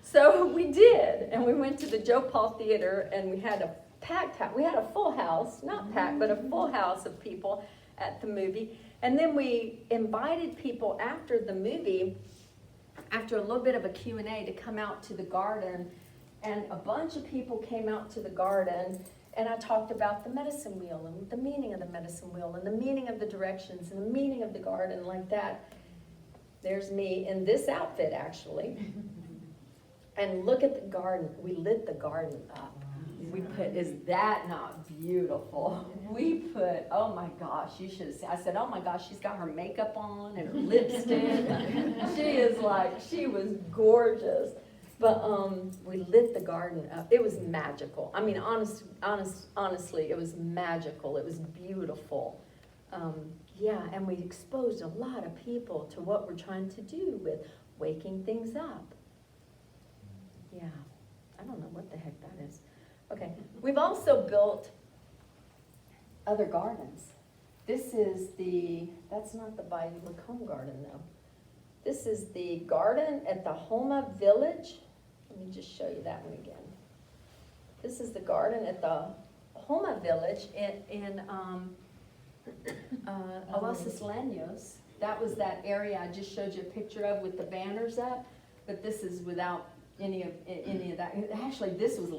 So we did, and we went to the Joe Paul Theater, and we had a packed house. We had a full house, not packed, but a full house of people at the movie. And then we invited people after the movie, after a little bit of a Q&A, to come out to the garden. And a bunch of people came out to the garden, and I talked about the medicine wheel and the meaning of the medicine wheel and the meaning of the directions and the meaning of the garden, like that. There's me in this outfit, actually. And look at the garden. We lit the garden up. We put, is that not beautiful? We put, oh my gosh, you should have seen. I said, oh my gosh, she's got her makeup on and her lipstick. She was gorgeous. But we lit the garden up. It was magical. I mean, honestly, it was magical. It was beautiful. And we exposed a lot of people to what we're trying to do with waking things up. Yeah, I don't know what the heck that is. Okay, we've also built other gardens. This is that's not the Bayou Lacombe garden though. This is the garden at the Homa village. Let me just show you that one again. This is the garden at the Homa village in Oasis Lanos. That was that area I just showed you a picture of with the banners up, but this is without any of that. Actually, this was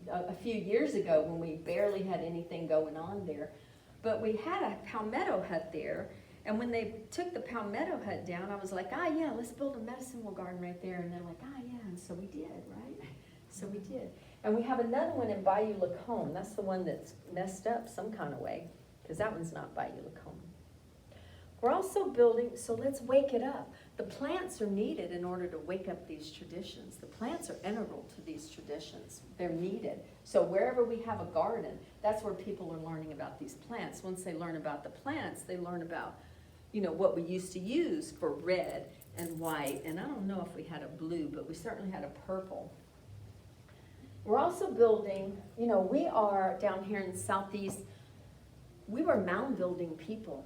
a few years ago when we barely had anything going on there. But we had a palmetto hut there, and when they took the palmetto hut down, I was like, yeah, let's build a medicine wheel garden right there. And they're like, yeah, and so we did, right? So we did. And we have another one in Bayou Lacombe. That's the one that's messed up some kind of way, because that one's not Bayou Lacombe. We're also building, so let's wake it up. The plants are needed in order to wake up these traditions. The plants are integral to these traditions. They're needed. So wherever we have a garden, that's where people are learning about these plants. Once they learn about the plants, they learn about, what we used to use for red and white. And I don't know if we had a blue, but we certainly had a purple. We're also building, we are down here in the Southeast, we were mound building people.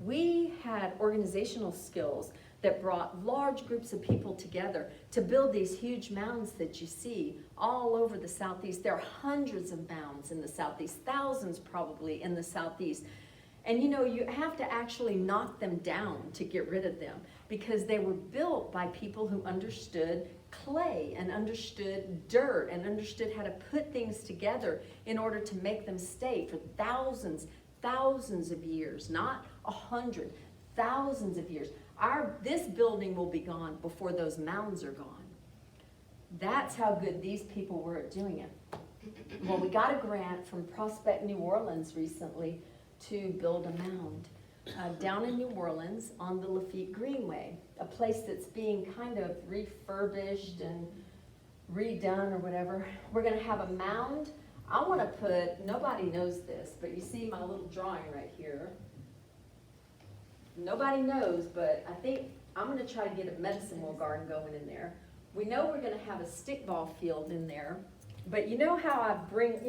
We had organizational skills that brought large groups of people together to build these huge mounds that you see all over the Southeast. There are hundreds of mounds in the Southeast, thousands probably in the Southeast. And you have to actually knock them down to get rid of them, because they were built by people who understood clay and understood dirt and understood how to put things together in order to make them stay for thousands of years, not 100, thousands of years. This building will be gone before those mounds are gone. That's how good these people were at doing it. Well, we got a grant from Prospect, New Orleans recently to build a mound down in New Orleans on the Lafitte Greenway, a place that's being kind of refurbished and redone or whatever. We're gonna have a mound. I wanna put, nobody knows this, but you see my little drawing right here. Nobody knows, but I think I'm gonna try to get a medicine wheel garden going in there. We know we're gonna have a stickball field in there, but you know how I bring,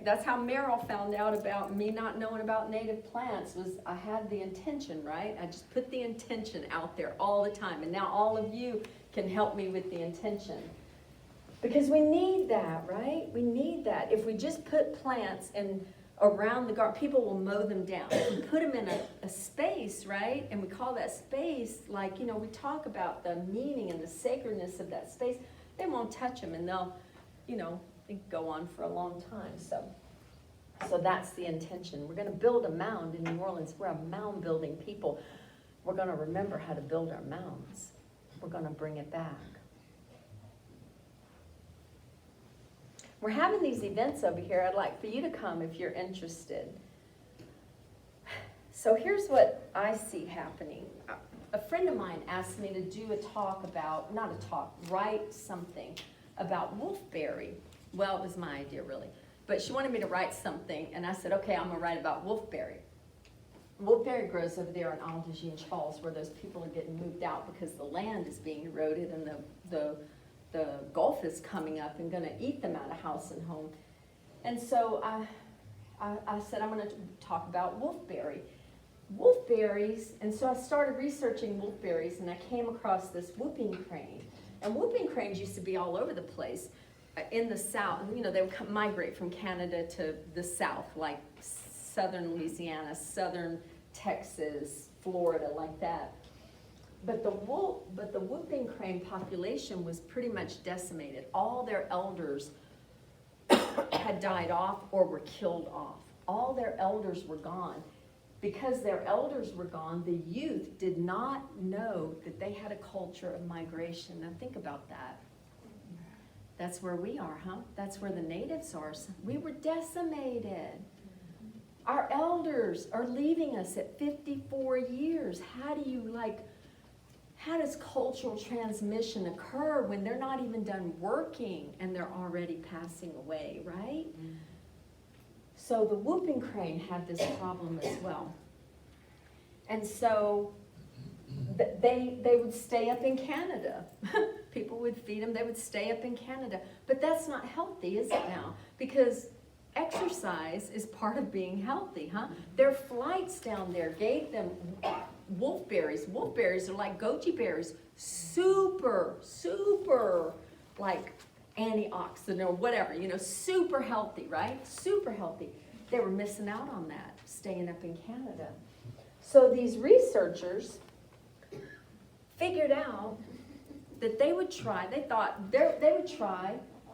that's how Meryl found out about me not knowing about native plants, was I had the intention, right? I just put the intention out there all the time, and now all of you can help me with the intention. Because we need that, right? We need that. If we just put plants in around the garden, people will mow them down. If we put them in a space, right? And we call that space, like, we talk about the meaning and the sacredness of that space, they won't touch them, and they'll, go on for a long time. So that's the intention. We're going to build a mound in New Orleans. We're a mound building people. We're going to remember how to build our mounds. We're going to bring it back. We're having these events over here. I'd like for you to come if you're interested. So here's what I see happening. A friend of mine asked me to do a talk about, not a talk, write something about wolfberry. Well, it was my idea, really. But she wanted me to write something, and I said, okay, I'm going to write about wolfberry. Wolfberry grows over there in Aldegene Falls, where those people are getting moved out because the land is being eroded and the Gulf is coming up and going to eat them out of house and home. And so I said, I'm going to talk about wolfberry. Wolfberries, and so I started researching wolfberries, and I came across this whooping crane. And whooping cranes used to be all over the place in the south. They would migrate from Canada to the south, like southern Louisiana, southern Texas, Florida, like that. But the whooping crane population was pretty much decimated. All their elders had died off or were killed off. All their elders were gone. Because their elders were gone, the youth did not know that they had a culture of migration. Now think about that. That's where we are, huh? That's where the natives are. We were decimated. Our elders are leaving us at 54 years. How does cultural transmission occur when they're not even done working and they're already passing away, right? So the whooping crane had this problem as well. And so they would stay up in Canada. People would feed them, they would stay up in Canada. But that's not healthy, is it now? Because exercise is part of being healthy, huh? Their flights down there gave them wolfberries. Wolfberries are like goji berries, super, like antioxidant or whatever, super healthy, right? Super healthy. They were missing out on that, staying up in Canada. So these researchers figured out that they would try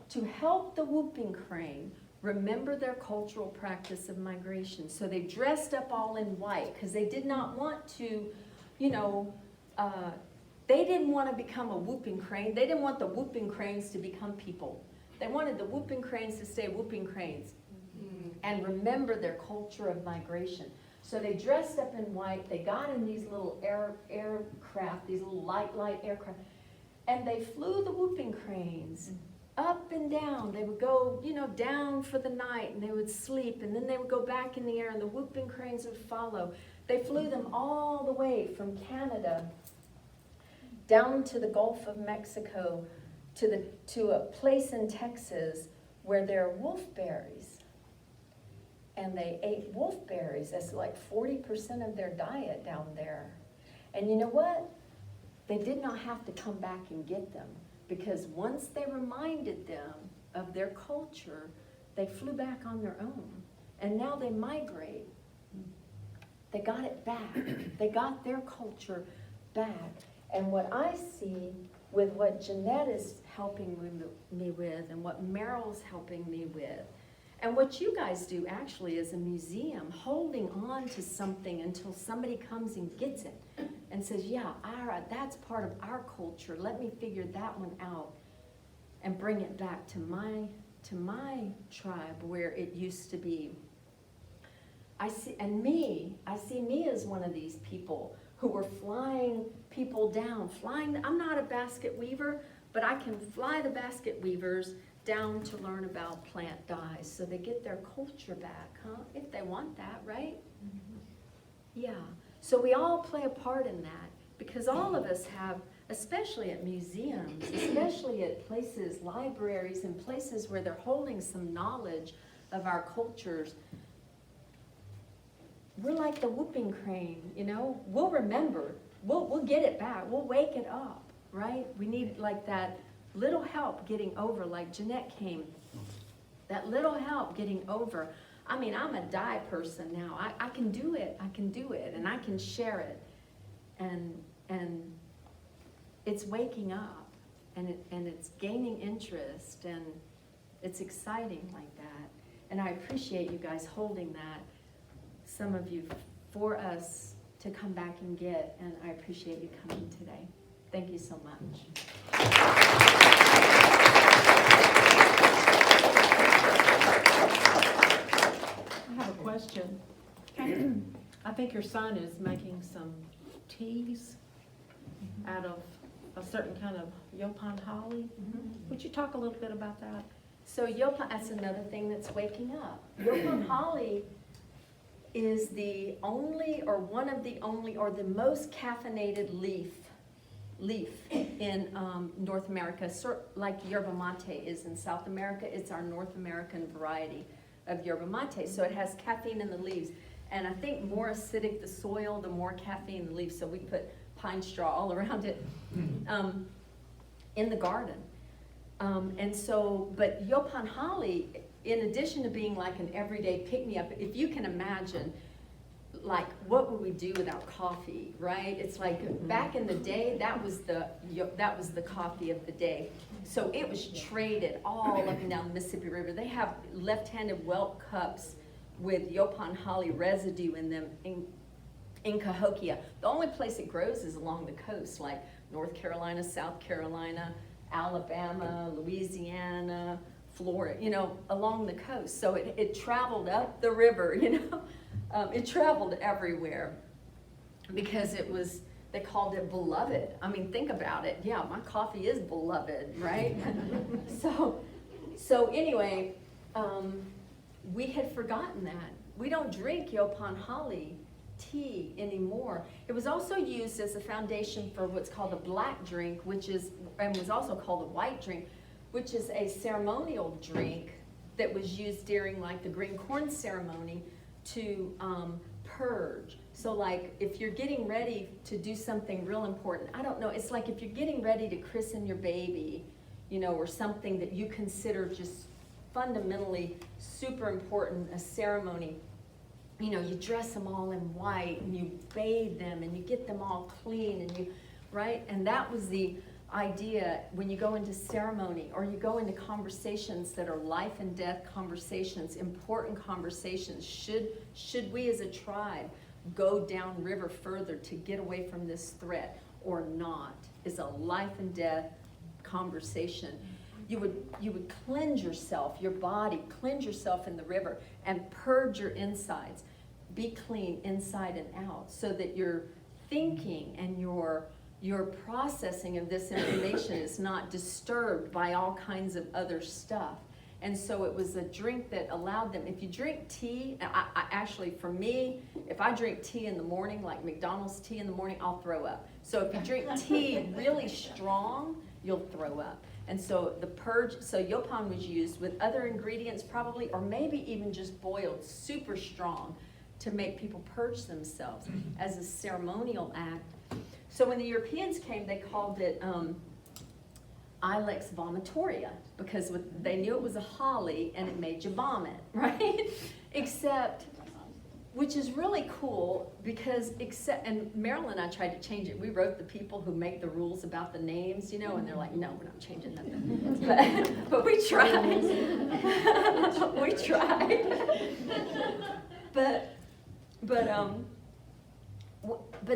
to help the whooping crane remember their cultural practice of migration. So they dressed up all in white because they did not want to, they didn't want to become a whooping crane. They didn't want the whooping cranes to become people. They wanted the whooping cranes to stay whooping cranes and remember their culture of migration. So they dressed up in white. They got in these little aircraft, these little light aircraft, and they flew the whooping cranes up and down. They would go, down for the night, and they would sleep, and then they would go back in the air, and the whooping cranes would follow. They flew them all the way from Canada down to the Gulf of Mexico to a place in Texas where there are wolfberries. And they ate wolfberries as like 40% of their diet down there. And you know what? They did not have to come back and get them, because once they reminded them of their culture, they flew back on their own. and now they migrate. They got it back. They got their culture back. And what I see with what Jeanette is helping me with, and what Meryl's helping me with, and what you guys do actually is a museum, holding on to something until somebody comes and gets it and says, yeah, that's part of our culture. Let me figure that one out and bring it back to my tribe where it used to be. I see me as one of these people who were flying people down. I'm not a basket weaver, but I can fly the basket weavers down to learn about plant dyes so they get their culture back, huh? If they want that, right? Mm-hmm. Yeah, so we all play a part in that because all of us have, especially at museums, especially at places, libraries, and places where they're holding some knowledge of our cultures. We're like the whooping crane, you know? We'll remember, we'll get it back, we'll wake it up, right? We need like that little help getting over, like Jeanette came, that little help getting over. I mean, I'm a dye person now. I can do it, and I can share it. And it's waking up, and it's gaining interest, and it's exciting like that. And I appreciate you guys holding that, some of you, for us to come back and get, and I appreciate you coming today. Thank you so much. I have a question. I think your son is making some teas out of a certain kind of Yopon holly. Would you talk a little bit about that? So Yopon, that's another thing that's waking up. Yopon holly is the only, or one of the only, or the most caffeinated leaf in North America, like yerba mate is in South America. It's our North American variety of yerba mate. So it has caffeine in the leaves. And I think more acidic the soil, the more caffeine in the leaves. So we put pine straw all around it in the garden. And so, but Yopon holly, in addition to being like an everyday pick-me-up, if you can imagine, like, what would we do without coffee, right? It's like back in the day, that was the coffee of the day. So it was traded all up and down the Mississippi River. They have left-handed whelk cups with Yopon holly residue in them in Cahokia. The only place it grows is along the coast, like North Carolina, South Carolina, Alabama, Louisiana, Florida, you know, along the coast. So it traveled up the river, you know. It traveled everywhere because they called it beloved. I mean, think about it. Yeah, my coffee is beloved, right? So anyway, we had forgotten that. We don't drink Yopon holly tea anymore. It was also used as a foundation for what's called a black drink, and was also called a white drink, which is a ceremonial drink that was used during like the green corn ceremony to purge. So like if you're getting ready to do something real important, I don't know, it's like if you're getting ready to christen your baby, you know, or something that you consider just fundamentally super important, a ceremony, you know, you dress them all in white and you bathe them and you get them all clean and right? And that was the idea when you go into ceremony or you go into conversations that are life and death conversations, important conversations. Should we as a tribe go downriver further to get away from this threat or not? Is a life and death conversation. You would cleanse yourself, your body, cleanse yourself in the river and purge your insides. Be clean inside and out so that your thinking and your processing of this information is not disturbed by all kinds of other stuff. And so it was a drink that allowed them, if you drink tea, I actually, for me, if I drink tea in the morning, like McDonald's tea in the morning, I'll throw up. So if you drink tea really strong, you'll throw up. And so the purge, so Yopon was used with other ingredients probably, or maybe even just boiled super strong to make people purge themselves as a ceremonial act. So when the Europeans came, they called it Ilex vomitoria because they knew it was a holly and it made you vomit, right? Except, which is really cool, because and Marilyn and I tried to change it. We wrote the people who make the rules about the names, and they're like, no, we're not changing nothing. But we tried. We tried. But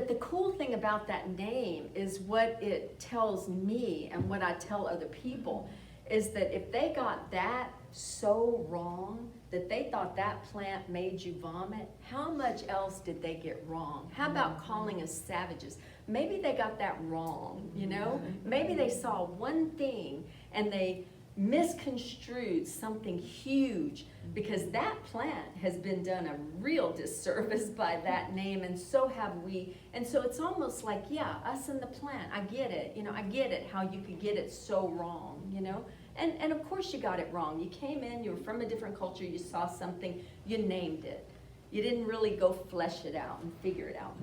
the cool thing about that name is what it tells me, and what I tell other people, is that if they got that so wrong, that they thought that plant made you vomit, how much else did they get wrong? How about calling us savages? Maybe they got that wrong, Maybe they saw one thing and they misconstrued something huge, because that plant has been done a real disservice by that name, and so have we. And so it's almost like, yeah, us and the plant, I get it, I get it, how you could get it so wrong, And of course you got it wrong. You came in, you were from a different culture, you saw something, you named it. You didn't really go flesh it out and figure it out.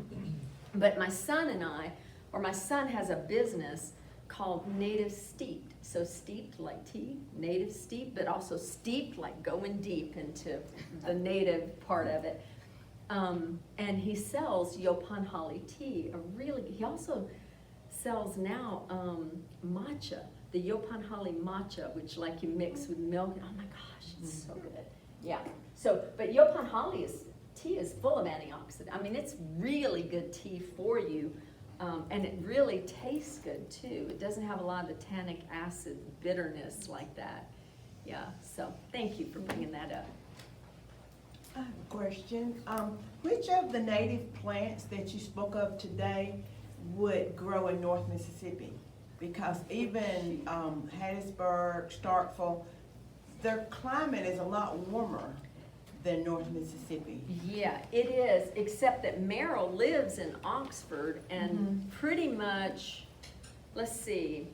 But my son and I, or my son has a business called Native Steeped. So steeped like tea, native steeped, but also steeped like going deep into the native part of it. And he sells Yopan Holly tea. He also sells now matcha, the Yopan Holly matcha, which like you mix with milk. Oh my gosh, it's so good. Yeah. So, but Yopan Holly tea is full of antioxidants. I mean, it's really good tea for you. And it really tastes good too. It doesn't have a lot of the tannic acid bitterness like that. Yeah, so thank you for bringing that up. I have a question. Which of the native plants that you spoke of today would grow in North Mississippi? Because even Hattiesburg, Starkville, their climate is a lot warmer than North Mississippi. Yeah, it is, except that Merrill lives in Oxford, and pretty much, let's see,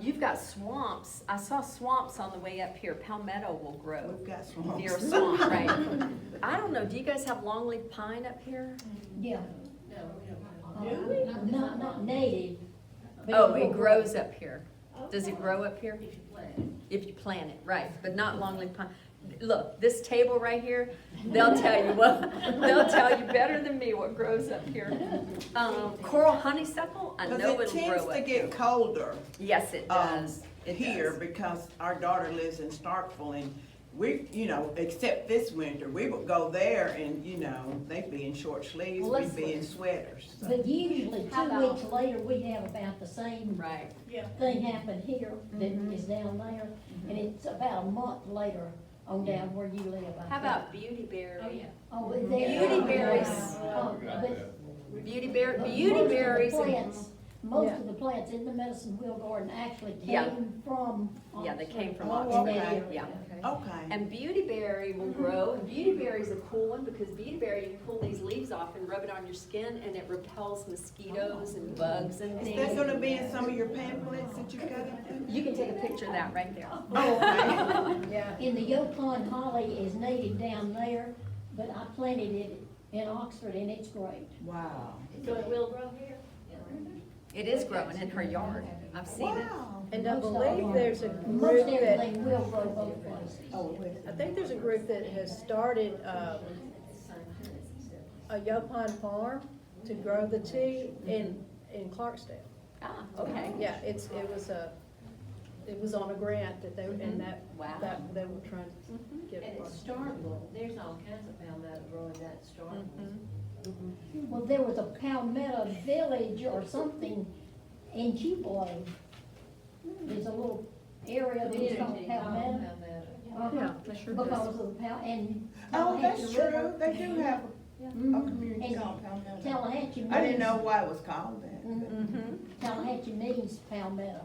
you've got swamps. I saw swamps on the way up here. Palmetto will grow. We've got swamps. Near a swamp, right? I don't know, do you guys have longleaf pine up here? Yeah. Do we? Not native. but Oh, will it grows up here. Does it grow up here? If you plant it. If you plant it, right, but not longleaf pine. Look, this table right here, they'll tell you better than me what grows up here. Coral honeysuckle, I know it'll grow up Because it tends to here. get colder Yes, it does. It here does. because our daughter lives in Starkville, and we, except this winter, we would go there and, they'd be in short sleeves, Well, we'd be in sweaters. So. But usually How 2 about- weeks later, we have about the same Right. thing happen here that is down there. And it's about a month later on down where you live. I How think. about beautyberry? Oh, Beauty berries. But Beauty berries. Most of the plants in the medicine wheel garden actually Yeah. came from Oxford. Yeah, they came from And Oxford, they- right, yeah. Okay. And beautyberry will grow, and beautyberry's a cool one, because beautyberry, you can pull these leaves off and rub it on your skin, and it repels mosquitoes and bugs and Is that things. gonna be in some of your pamphlets that you got into? You can take a picture of that right there. Oh, okay. And the Yopon holly is native down there, but I planted it in Oxford and it's great. Wow. So it will grow here? It is growing in her yard, I've seen it. Wow. And I Most of believe them- there's a Most group that, everything will grow both places. Oh, wait. I think there's a group that has started, a Yopon farm to grow the tea in Clarksdale. Ah, okay. Yeah, it was on a grant that they, and Wow. that they were trying to get. And it's Starkville, there's all kinds of palmetto growing that Starkville. Well, there was a Palmetto village or something in Tupelo. There's a little area that's called Palmetto. Yeah, they sure does. Because of the and. Oh, that's Tallahatchie River. true. They do have a community And called Palmetto. Tallahatchie means. I didn't know why it was called that. Mm-hmm. Tallahatchie means Palmetto.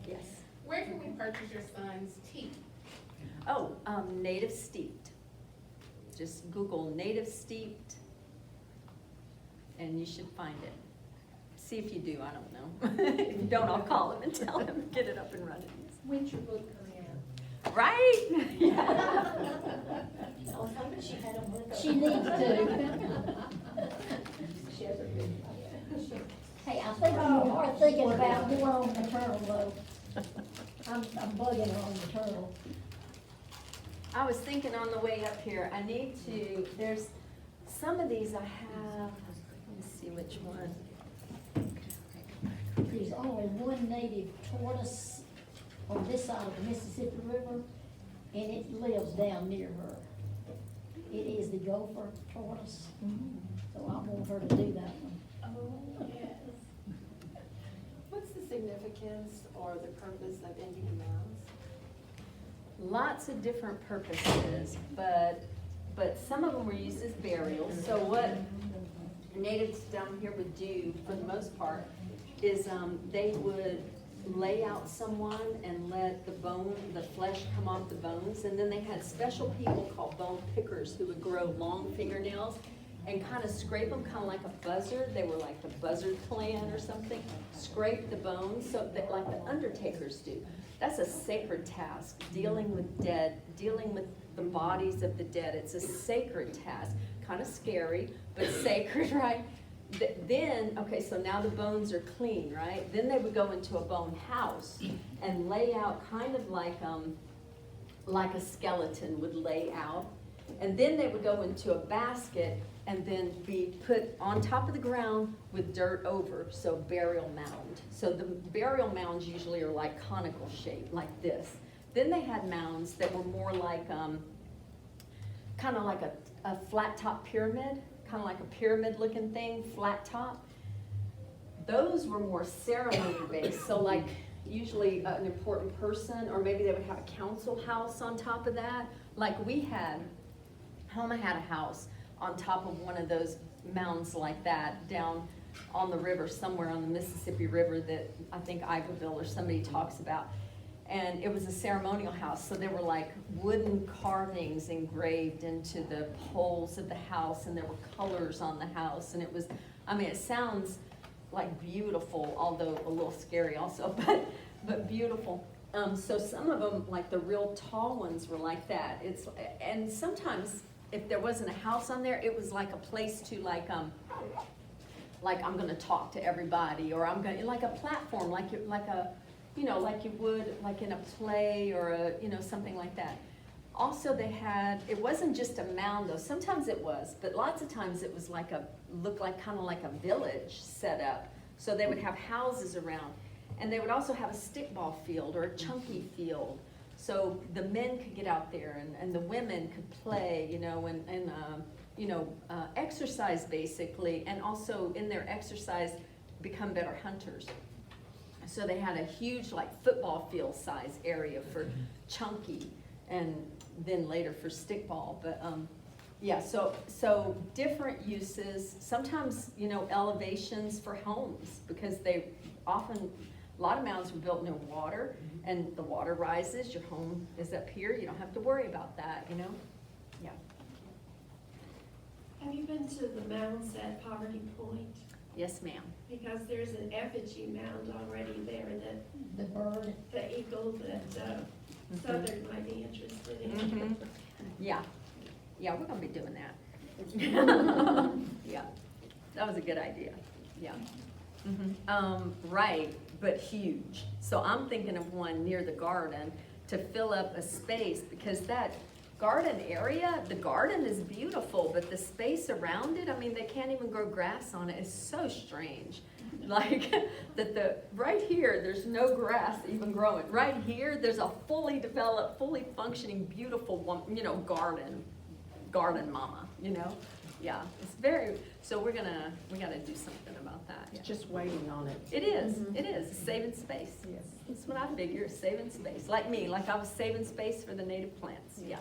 Yes. Where can we purchase your son's tea? Oh, native steeped. Just Google native steeped, and you should find it. See if you do, I don't know. If you don't, I'll call him and tell him, get it up and running. When's your book coming out? Right? Yeah. Oh, somebody she had them with her. She needs to. She has a big. Hey, I think you are thinking about more on maternal though. I'm bugging her on maternal. I was thinking on the way up here, I need to, there's, some of these I have, let me see which one. There's only one native tortoise on this side of the Mississippi River, and it lives down near her. It is the gopher tortoise, so I want her to do that one. Oh, yes. What's the significance or the purpose of Indian mounds? Lots of different purposes, but some of them were used as burials. So what natives down here would do, for the most part, is they would lay out someone and let the flesh come off the bones, and then they had special people called bone pickers who would grow long fingernails and kind of scrape them kind of like a buzzard. They were like the buzzard clan or something. Scrape the bones, so that, like the undertakers do. That's a sacred task, dealing with dead, dealing with the bodies of the dead. It's a sacred task, kind of scary, but sacred, right? Then, okay, so now the bones are clean, right? Then they would go into a bone house and lay out kind of like a skeleton would lay out. And then they would go into a basket and then be put on top of the ground with dirt over, so burial mound. So the burial mounds usually are like conical shape, like this. Then they had mounds that were more like, kind of like a flat top pyramid, kind of like a pyramid looking thing, flat top. Those were more ceremony based, so like usually an important person, or maybe they would have a council house on top of that. Like we had, Homa had a house on top of one of those mounds like that down on the river, somewhere on the Mississippi River that I think Iberville or somebody talks about. And it was a ceremonial house, so there were like wooden carvings engraved into the poles of the house, and there were colors on the house, and it was, I mean, it sounds like beautiful, although a little scary also, but beautiful. So some of them, like the real tall ones, were like that. And sometimes if there wasn't a house on there, it was like a place to like I'm gonna talk to everybody, or I'm gonna, like a platform, like you would like in a play or something like that. Also they had, it wasn't just a mound though, sometimes it was, but lots of times it was like looked like kind of like a village set up. So they would have houses around, and they would also have a stickball field or a chunky field. So the men could get out there and the women could play, and exercise basically, and also in their exercise become better hunters. So they had a huge like football field size area for chunky, and then later for stickball. But yeah, so different uses. Sometimes elevations for homes, because they often, a lot of mounds were built near water, and the water rises, your home is up here, you don't have to worry about that, Yeah. Have you been to the mounds at Poverty Point? Yes, ma'am. Because there's an effigy mound already there that The bird. the eagle that Southern might be interested in. Mhm. Yeah, we're gonna be doing that. Yeah, that was a good idea, yeah. Right, but huge. So I'm thinking of one near the garden to fill up a space, because that garden area, the garden is beautiful, but the space around it, I mean, they can't even grow grass on it. It's so strange. Like that right here, there's no grass even growing. Right here, there's a fully developed, fully functioning, beautiful one, garden mama, Yeah, it's very, so we gotta do something about that. Just waiting on it. It is, it's saving space. Yes. That's what I figure, saving space. Like me, like I was saving space for the native plants, yeah.